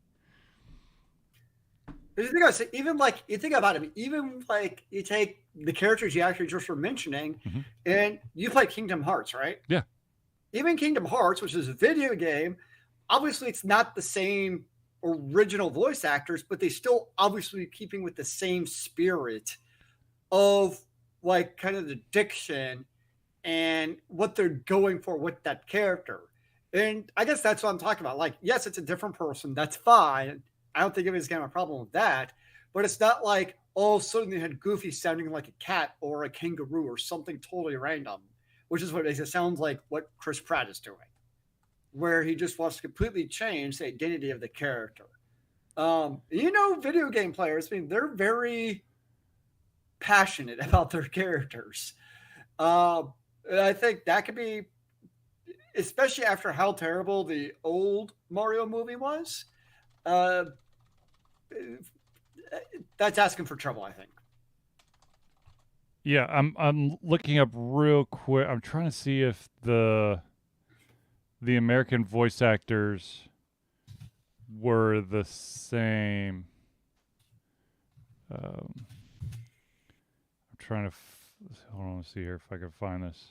The thing I say, even like you think about it, even like you take the characters you actually just were mentioning, and you play Kingdom Hearts, right? Yeah. Even Kingdom Hearts, which is a video game, obviously it's not the same original voice actors, but they still obviously keeping with the same spirit of like kind of the diction and what they're going for with that character. And I guess that's what I'm talking about. Like, yes, it's a different person. That's fine. I don't think anybody's going to have a problem with that. But it's not like all of a sudden they had Goofy sounding like a cat or a kangaroo or something totally random, which is what makes it sound like what Chris Pratt is doing, where he just wants to completely change the identity of the character. Video game players, I mean, they're very passionate about their characters. And I think that could be, especially after how terrible the old Mario movie was. Uh, that's asking for trouble, I think. Yeah, I'm looking up real quick. I'm trying to see if the American voice actors were the same. I'm trying to hold on. Let's see here if I can find this.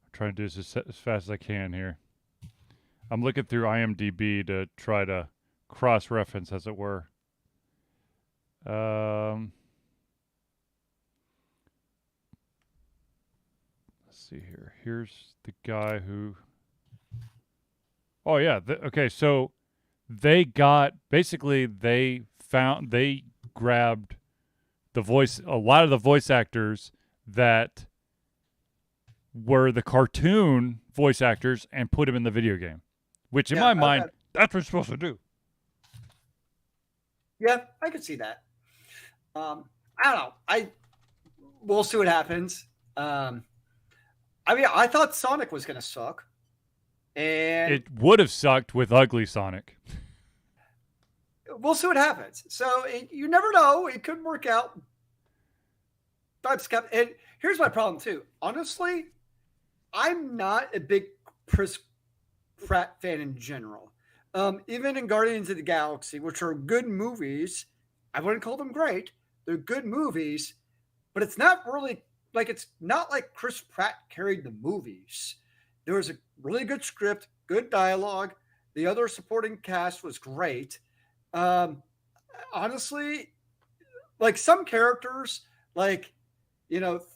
I'm trying to do this as fast as I can here. I'm looking through IMDb to try to cross-reference, as it were. Let's see here. Here's the guy who. Oh yeah. Okay, so they got basically they grabbed a lot of the voice actors that were the cartoon voice actors and put them in the video game, which in my mind, that's what you're supposed to do. Yeah, I could see that. I don't know. We'll see what happens. I mean, I thought Sonic was going to suck. And it would have sucked with ugly Sonic. We'll see what happens. So you never know. It could work out. And here's my problem, too. Honestly, I'm not a big Chris Pratt fan in general. Even in Guardians of the Galaxy, which are good movies, I wouldn't call them great. They're good movies, but it's not really it's not like Chris Pratt carried the movies. There was a really good script, good dialogue. The other supporting cast was great. Honestly, some characters,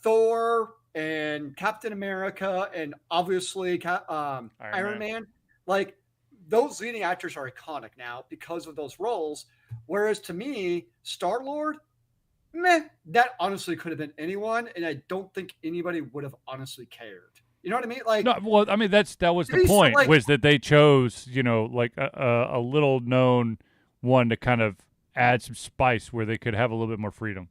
Thor and Captain America, and obviously Iron Man, those leading actors are iconic now because of those roles. Whereas to me, Star-Lord, that honestly could have been anyone, and I don't think anybody would have honestly cared. You know what I mean? No, well, I mean that was the point, was that they chose, a little known one to kind of add some spice where they could have a little bit more freedom.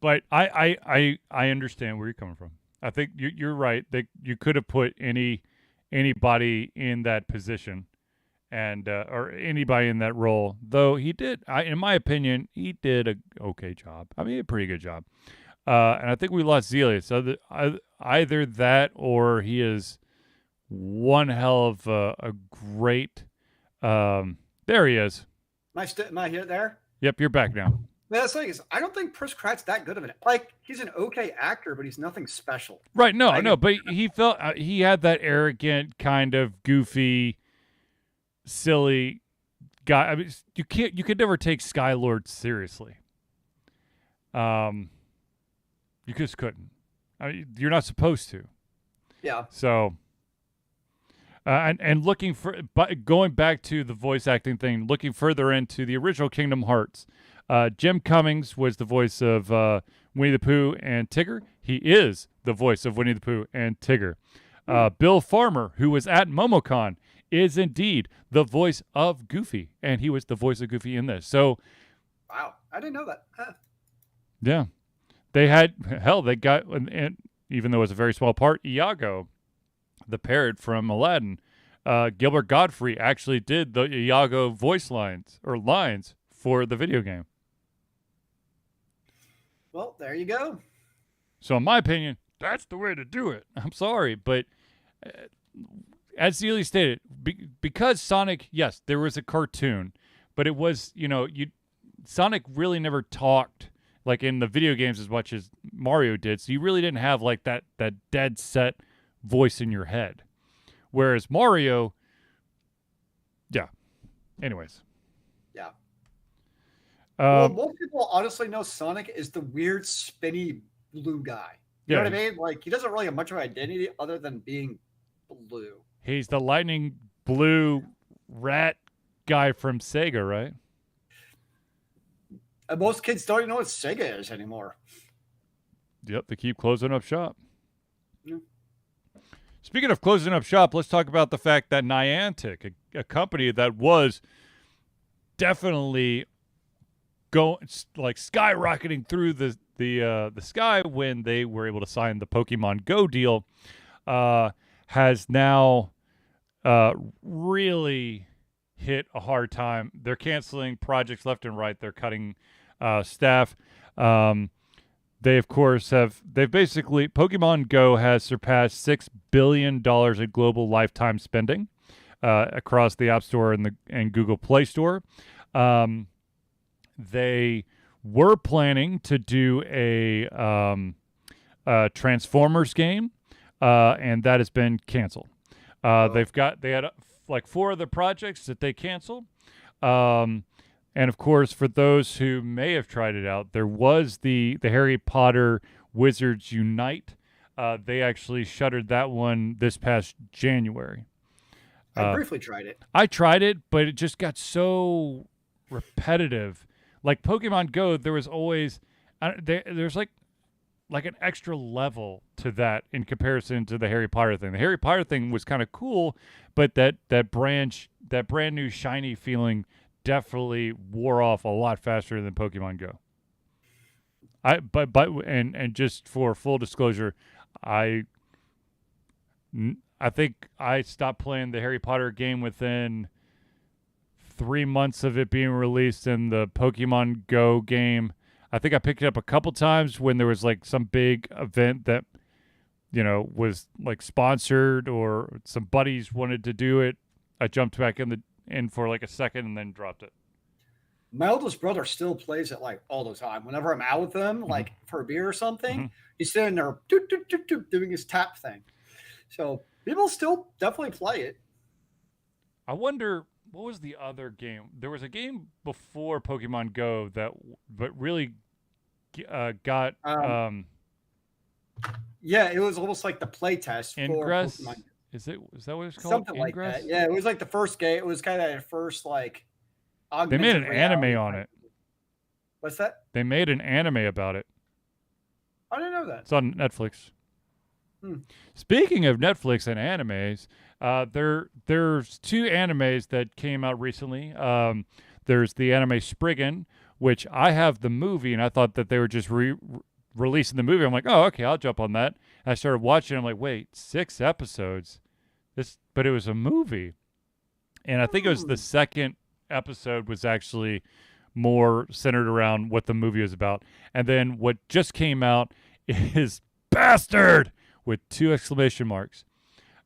But I understand where you're coming from. I think you're right. That you could have put anybody in that position, and or anybody in that role. Though he did, in my opinion, he did a okay job. I mean, a pretty good job. And I think we lost Zelia. So either that, or he is one hell of a great. There he is. Am I here there? Yep, you're back now. That's the thing is, I don't think Chris Pratt's that good of an he's an okay actor, but he's nothing special. Right? No, but he felt he had that arrogant, kind of goofy, silly guy. I mean, you could never take Skylord seriously. You just couldn't. I mean, you're not supposed to. Yeah. So, and going back to the voice acting thing, looking further into the original Kingdom Hearts, Jim Cummings was the voice of Winnie the Pooh and Tigger. He is the voice of Winnie the Pooh and Tigger. Bill Farmer, who was at MomoCon, is indeed the voice of Goofy, and he was the voice of Goofy in this. So, wow, I didn't know that. Yeah. They got, and even though it was a very small part, Iago, the parrot from Aladdin, Gilbert Godfrey actually did the Iago voice lines for the video game. Well, there you go. So in my opinion, that's the way to do it. I'm sorry, but as Zelia stated, because Sonic, yes, there was a cartoon, but it was, Sonic really never talked like in the video games as much as Mario did. So you really didn't have that dead set voice in your head. Whereas Mario, yeah. Anyways. Yeah. Well, most people honestly know Sonic is the weird, spinny blue guy. You know what I mean? He doesn't really have much of an identity other than being blue. He's the lightning blue rat guy from Sega, right? Most kids don't even know what Sega is anymore. Yep, they keep closing up shop. Yeah. Speaking of closing up shop, let's talk about the fact that Niantic, a company that was definitely skyrocketing through the sky when they were able to sign the Pokemon Go deal, has now really hit a hard time. They're canceling projects left and right. They're cutting staff. They of course they've basically Pokemon Go has surpassed $6 billion in global lifetime spending across the App Store and Google Play Store. They were planning to do a Transformers game, and that has been canceled. They had like 4 other projects that they canceled. And of course, for those who may have tried it out, there was the Harry Potter Wizards Unite. They actually shuttered that one this past January. I briefly tried it. I tried it, but it just got so repetitive. Like Pokemon Go, there was always there's like an extra level to that in comparison to the Harry Potter thing. The Harry Potter thing was kind of cool, but that brand new shiny feeling definitely wore off a lot faster than Pokemon Go. And just for full disclosure, I think I stopped playing the Harry Potter game within 3 months of it being released, and the Pokemon Go game, I think I picked it up a couple times when there was like some big event that, was like sponsored or some buddies wanted to do it. I jumped back in for like a second and then dropped it. My oldest brother still plays it like all the time. Whenever I'm out with him, like for a beer or something, he's sitting there doing his tap thing. So people still definitely play it. I wonder, what was the other game? There was a game before Pokemon Go but really got yeah, it was almost like the play test Ingress? For Pokemon. Is that what it's called? Something Ingress? like that. Yeah, it was like the first game. It was kind of the first like they made an anime on it. What's that? They made an anime about it. I didn't know that. It's on Netflix. Speaking of Netflix and animes, there's 2 animes that came out recently. There's the anime Spriggan, which I have the movie, and I thought that they were just releasing the movie. I'm like, oh, okay, I'll jump on that. And I started watching. I'm like, wait, 6 episodes? But it was a movie, and I think it was the second episode was actually more centered around what the movie was about. And then what just came out is Bastard with 2 exclamation marks.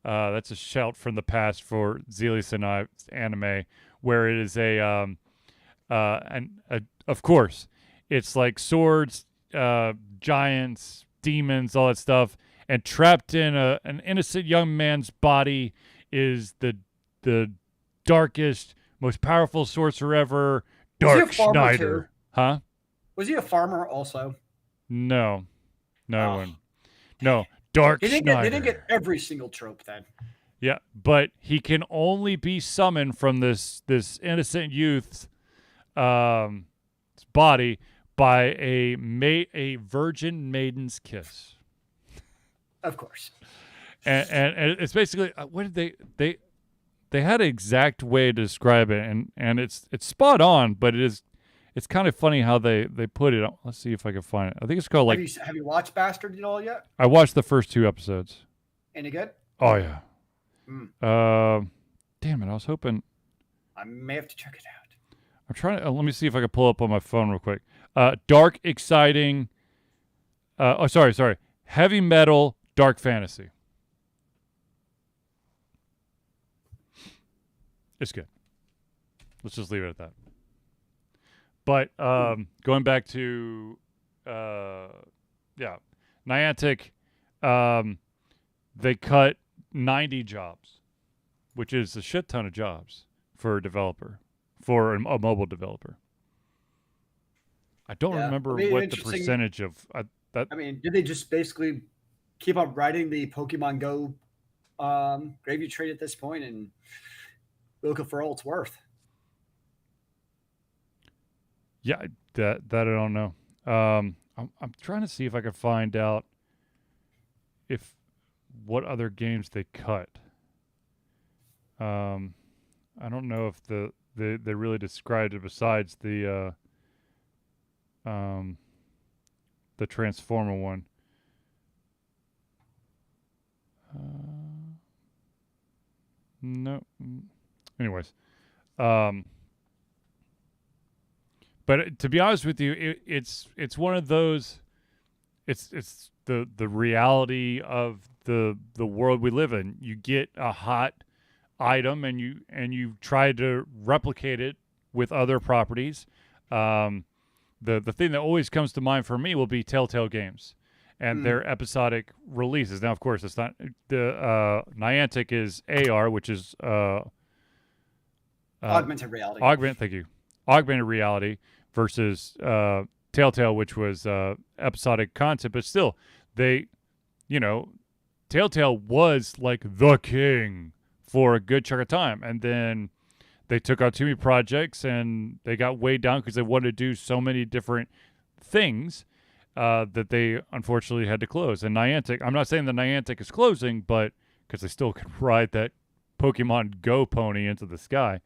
That's a shout from the past for Zelius and I's anime, where it is of course, it's like swords, giants, demons, all that stuff, and trapped in an innocent young man's body is the darkest, most powerful sorcerer ever, Dark Schneider. Too? Huh? Was he a farmer also? No one. No, Dark Schneider. They didn't get every single trope then. Yeah, but he can only be summoned from this innocent youth's body by a virgin maiden's kiss. Of course. And it's basically what did they had an exact way to describe it, and it's spot on, but it's kind of funny how they put it. Let's see if I can find it. I think it's called like. Have you watched Bastard at all yet? I watched the first 2 episodes. Any good? Oh yeah. Damn it! I was hoping. I may have to check it out. I'm trying to. Let me see if I can pull up on my phone real quick. Dark, exciting. Sorry. Heavy metal, dark fantasy. It's good. Let's just leave it at that. But going back to, Niantic, they cut 90 jobs, which is a shit ton of jobs for a developer, for a mobile developer. I don't remember what the percentage of that. I mean, did they just basically keep on riding the Pokemon Go gravy train at this point and looking for all it's worth? Yeah, that I don't know. I'm trying to see if I can find out what other games they cut. I don't know if they really described it besides the the Transformer one. No. Anyways, but to be honest with you, it's one of those. It's the reality of the world we live in. You get a hot item and you try to replicate it with other properties. The thing that always comes to mind for me will be Telltale games and their episodic releases. Now, of course, it's not the Niantic is AR, which is augmented reality. Thank you. Augmented reality versus Telltale, which was episodic content, but still, Telltale was like the king for a good chunk of time, and then they took out too many projects and they got weighed down because they wanted to do so many different things that they unfortunately had to close. And Niantic, I'm not saying that Niantic is closing, but because they still could ride that Pokemon Go pony into the sky.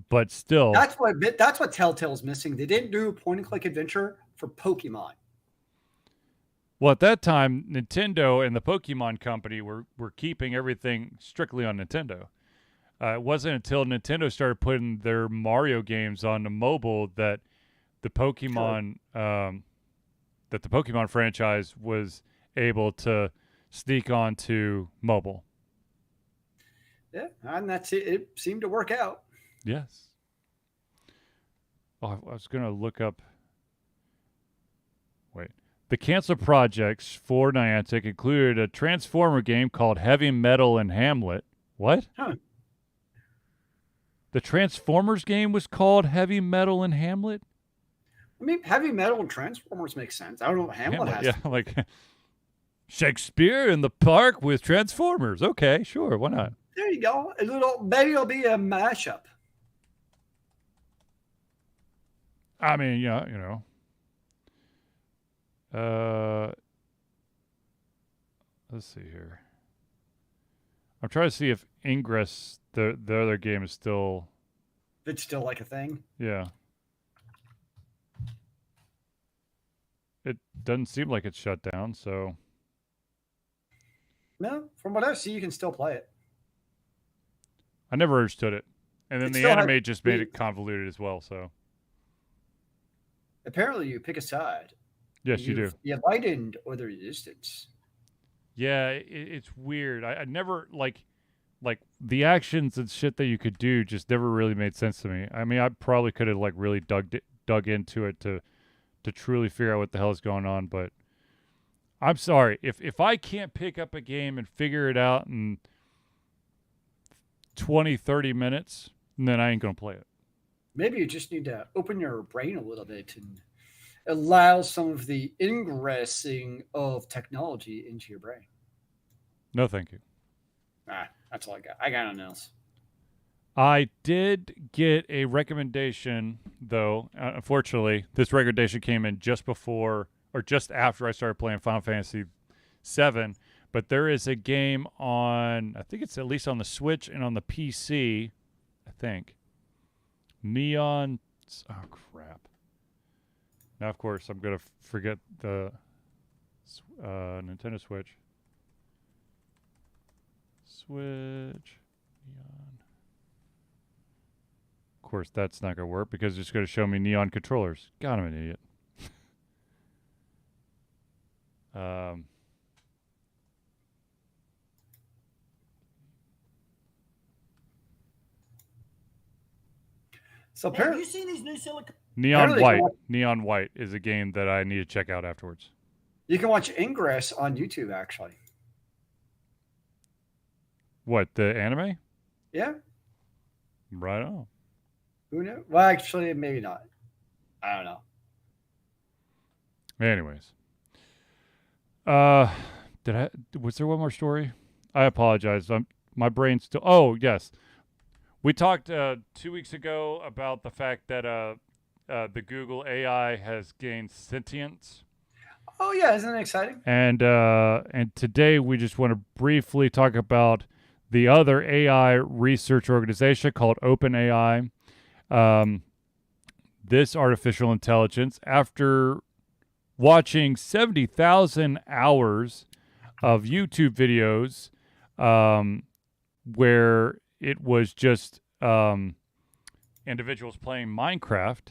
But still, that's what Telltale's missing. They didn't do a point-and-click adventure for Pokemon. Well, at that time, Nintendo and the Pokemon Company were keeping everything strictly on Nintendo. It wasn't until Nintendo started putting their Mario games on the mobile that the Pokemon franchise was able to sneak onto mobile. Yeah, and that's it. It seemed to work out. Yes. Oh, I was going to look up. Wait. The canceled projects for Niantic included a Transformer game called Heavy Metal and Hamlet. What? Huh. The Transformers game was called Heavy Metal and Hamlet? I mean, Heavy Metal and Transformers make sense. I don't know what Hamlet has. Yeah, like Shakespeare in the park with Transformers. Okay, sure, why not? There you go. Maybe it'll be a mashup. I mean, let's see here. I'm trying to see if Ingress, the other game, is still. It's still like a thing. Yeah. It doesn't seem like it's shut down, so. No, from what I see, you can still play it. I never understood it, and then the anime just made it convoluted as well. So. Apparently, you pick a side. Yes, you do. The enlightened or the resistance. Yeah, it's weird. I never like the actions and shit that you could do just never really made sense to me. I mean, I probably could have like really dug into it to truly figure out what the hell is going on. But I'm sorry if I can't pick up a game and figure it out in 20, 30 minutes, then I ain't gonna play it. Maybe you just need to open your brain a little bit and allow some of the ingressing of technology into your brain. No, thank you. That's all I got. I got nothing else. I did get a recommendation, though. Unfortunately, this recommendation came in just before or just after I started playing Final Fantasy VII. But there is a game on, I think it's at least on the Switch and on the PC, I think. Neon. Oh, crap. Now, of course, I'm going to forget the Nintendo Switch. Switch. Neon. Of course, that's not going to work because it's going to show me Neon controllers. God, I'm an idiot. So have you seen these new silicon? Neon White. Neon White is a game that I need to check out afterwards. You can watch Ingress on YouTube, actually. What, the anime? Yeah. Right on. Who knows? Well, actually, maybe not. I don't know. Anyways. Was there one more story? I apologize. My brain's still. Oh, yes. We talked 2 weeks ago about the fact that the Google AI has gained sentience. Oh yeah, isn't that exciting? And today we just want to briefly talk about the other AI research organization called OpenAI. this artificial intelligence after watching 70,000 hours of YouTube videos where it was just individuals playing Minecraft.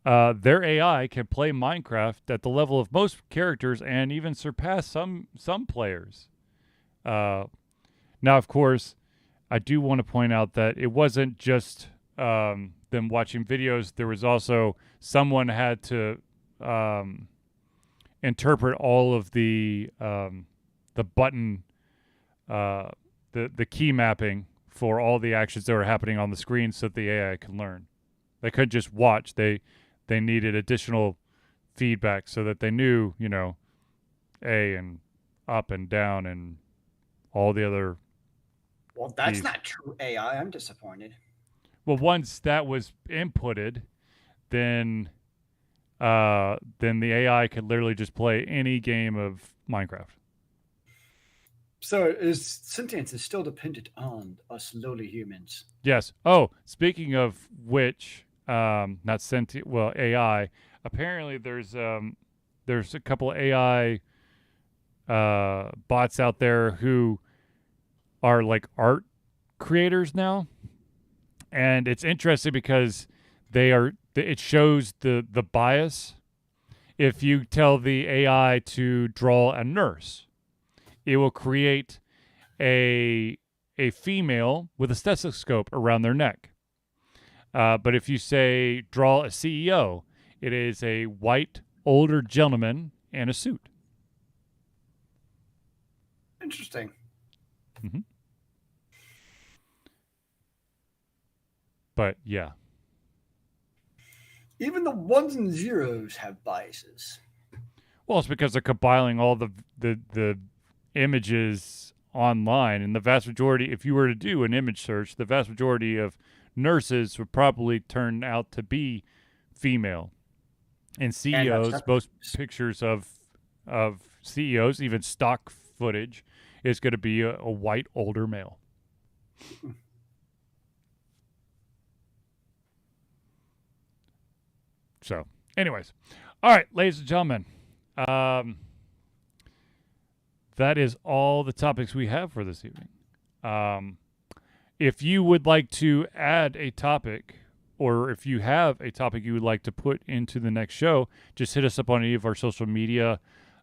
Their AI can play Minecraft at the level of most characters and even surpass some players. Now, of course, I do want to point out that it wasn't just them watching videos. There was also someone had to interpret all of the button, the key mapping for all the actions that were happening on the screen, so that the AI can learn. They couldn't just watch. They needed additional feedback so that they knew, A and up and down and all the other. Well, that's not true AI. I'm disappointed. Well, once that was inputted, then the AI could literally just play any game of Minecraft. So sentience is still dependent on us lowly humans. Yes. Oh, speaking of which, not sentient, well, AI. Apparently, there's a couple of AI bots out there who are like art creators now, and it's interesting because it shows the bias. If you tell the AI to draw a nurse, it will create a female with a stethoscope around their neck. But if you say draw a CEO, it is a white older gentleman in a suit. Interesting. Mm-hmm. But yeah. Even the ones and zeros have biases. Well, it's because they're compiling all the images online, and the vast majority, if you were to do an image search, the vast majority of nurses would probably turn out to be female. And CEOs, most pictures of CEOs, even stock footage, is going to be a white older male. So, anyways, all right, ladies and gentlemen, that is all the topics we have for this evening. If you would like to add a topic, or if you have a topic you would like to put into the next show, just hit us up on any of our social media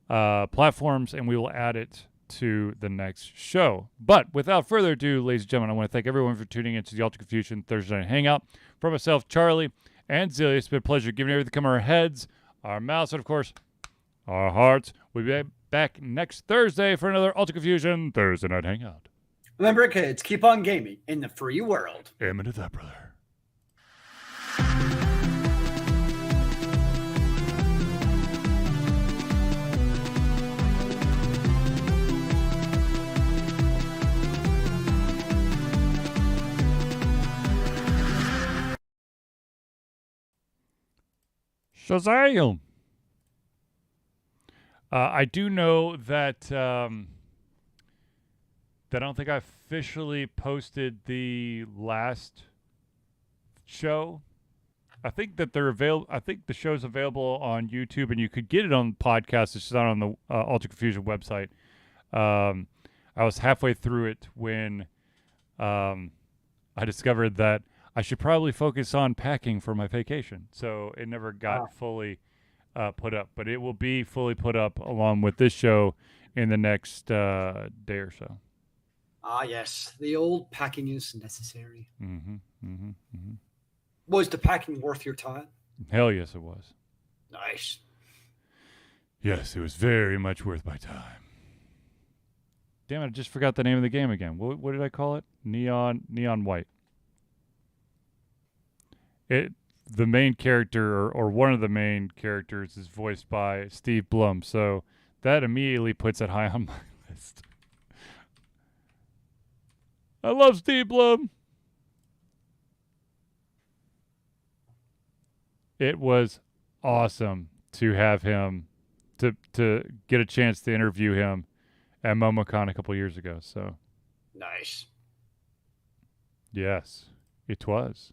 platforms, and we will add it to the next show. But without further ado, ladies and gentlemen, I want to thank everyone for tuning into the Ultra Confusion Thursday Night Hangout. For myself, Charlie, and Zelia, it's been a pleasure giving everything come our heads, our mouths, and of course, our hearts. We'll be back next Thursday for another Ultra Confusion Thursday Night Hangout. Remember, kids, keep on gaming in the free world. Amen to that, brother. Shazam! I do know that I don't think I officially posted the last show. I think that they're available. I think the show's available on YouTube, and you could get it on podcast. It's just not on the Ultra Confusion website. I was halfway through it when I discovered that I should probably focus on packing for my vacation. So it never got fully put up, but it will be fully put up along with this show in the next day or so. Ah, yes. The old packing is necessary. Mm-hmm, mm-hmm, mm-hmm. Was the packing worth your time? Hell yes, it was. Nice. Yes, it was very much worth my time. Damn it, I just forgot the name of the game again. What did I call it? Neon White. The main character, or one of the main characters, is voiced by Steve Blum, so that immediately puts it high on my list. I love Steve Blum. It was awesome to have him, to get a chance to interview him at MomoCon a couple years ago. So nice. Yes, it was.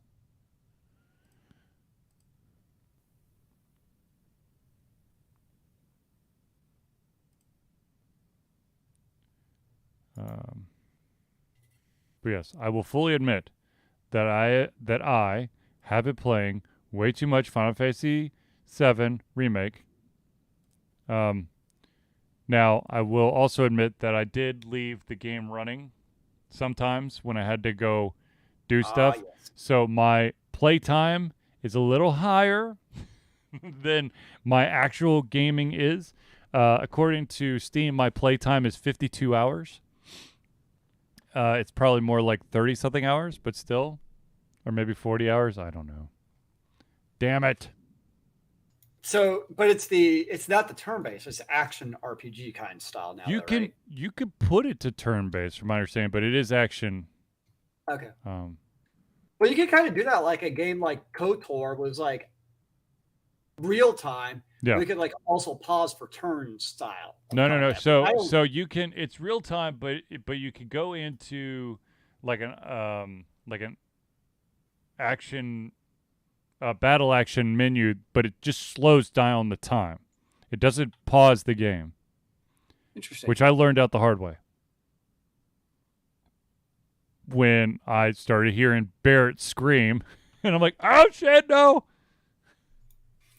But yes, I will fully admit that I have been playing way too much Final Fantasy VII Remake. Now, I will also admit that I did leave the game running sometimes when I had to go do stuff. Yes. So my playtime is a little higher than my actual gaming is. According to Steam, my playtime is 52 hours. It's probably more like 30-something hours, but still. Or maybe 40 hours. I don't know. Damn it. So, but it's not the turn-based, it's action RPG kind of style now. You can put it to turn-based, from my understanding, but it is action. Okay. Well, you can kind of do that, like a game like KOTOR was like real time. Yeah. We could like also pause for turn style. No. So you can. It's real time, but you can go into like an action. Battle action menu, but it just slows down the time. It doesn't pause the game. Interesting. Which I learned out the hard way. When I started hearing Barrett scream, and I'm like, oh shit, no!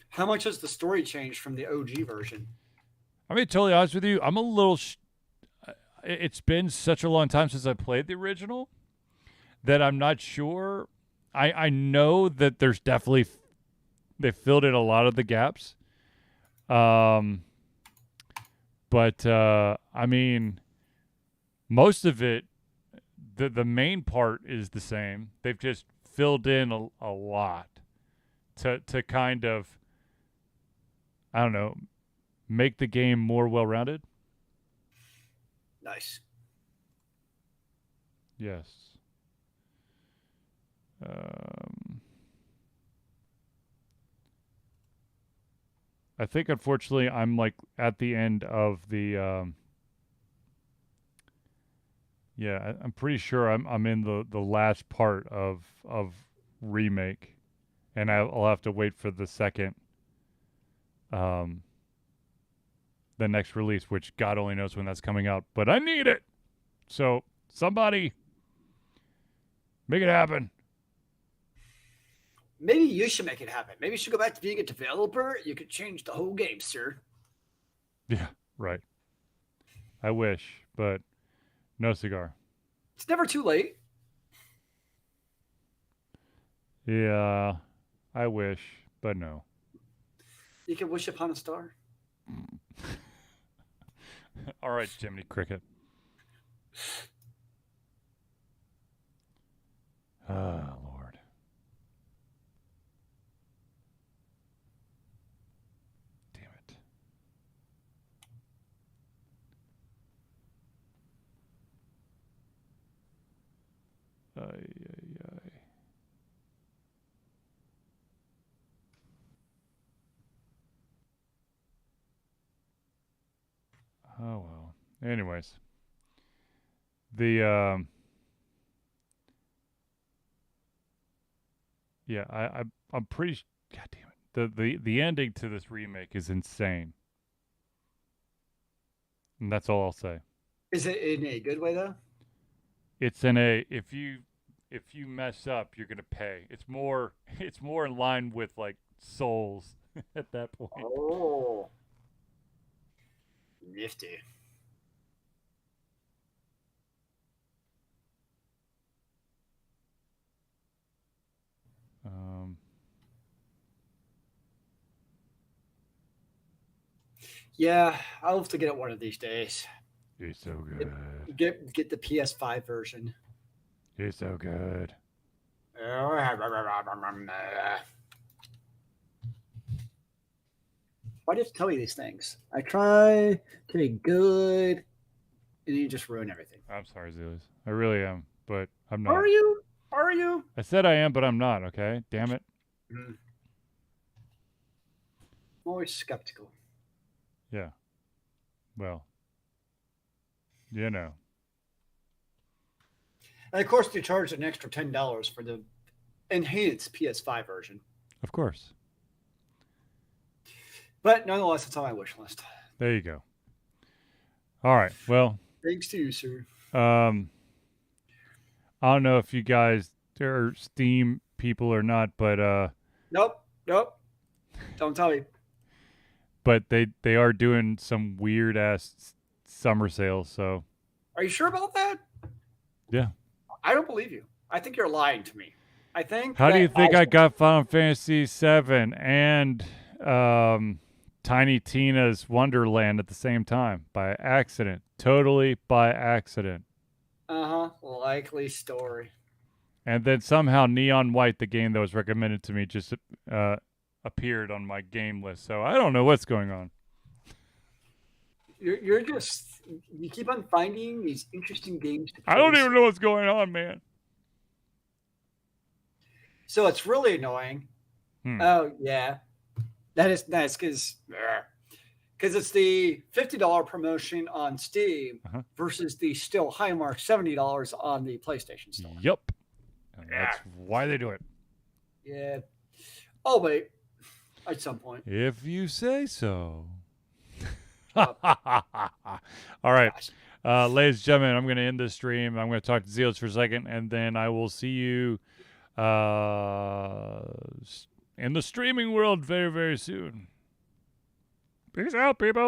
How much has the story changed from the OG version? I'm going to be totally honest with you. I'm a little... it's been such a long time since I played the original that I'm not sure... I know that there's definitely they filled in a lot of the gaps. But I mean, most of it, the main part is the same. They've just filled in a lot to kind of, I don't know, make the game more well-rounded. Nice. Yes. I think, unfortunately, I'm like at the end of the. I'm pretty sure I'm in the last part of remake, and I'll have to wait for the second. The next release, which God only knows when that's coming out, but I need it. So somebody make it happen. Maybe you should make it happen. Maybe you should go back to being a developer. You could change the whole game, sir. Yeah, right. I wish, but no cigar. It's never too late. Yeah, I wish, but no. You can wish upon a star. All right, Jiminy Cricket. Ah, Lord. Damn it. Ay, ay, ay. Oh, well. Anyways. The, yeah, I'm pretty, God damn it. The ending to this remake is insane. And that's all I'll say. Is it in a good way though? It's in a, if you mess up, you're gonna pay. It's more in line with like Souls at that point. Oh. Nifty. Yeah, I'll have to get it one of these days. It's so good. Get the PS5 version. It's so good. Why do you have to tell me these things? I try to be good, and you just ruin everything. I'm sorry, Zeus. I really am, but I'm not. Are you? Are you? I said I am, but I'm not, okay? Damn it. I'm always skeptical. Yeah. Well, you know. And of course, they charge an extra $10 for the enhanced PS5 version. Of course. But nonetheless, it's on my wish list. There you go. All right. Well. Thanks to you, sir. I don't know if you guys are Steam people or not, but Nope. Don't tell me. but they are doing some weird ass summer sales. So Are you sure about that? yeah. I don't believe you. I think you're lying to me. I think. How do you that think I got Final Fantasy VII and Tiny Tina's Wonderland at the same time? By accident. Totally by accident. Likely story. And then somehow Neon White, the game that was recommended to me, just appeared on my game list. So I don't know what's going on. You're just, you keep on finding these interesting games to play. I don't even know what's going on, man. So it's really annoying. Oh yeah, that is nice because it's the $50 promotion on Steam versus the still high mark $70 on the PlayStation Store. Yep, and that's why they do it. Yeah. Oh wait, at some point. If you say so. All right. Ladies and gentlemen, I'm going to end this stream. I'm going to talk to Zeals for a second, and then I will see you in the streaming world very, very soon. Peace out, people.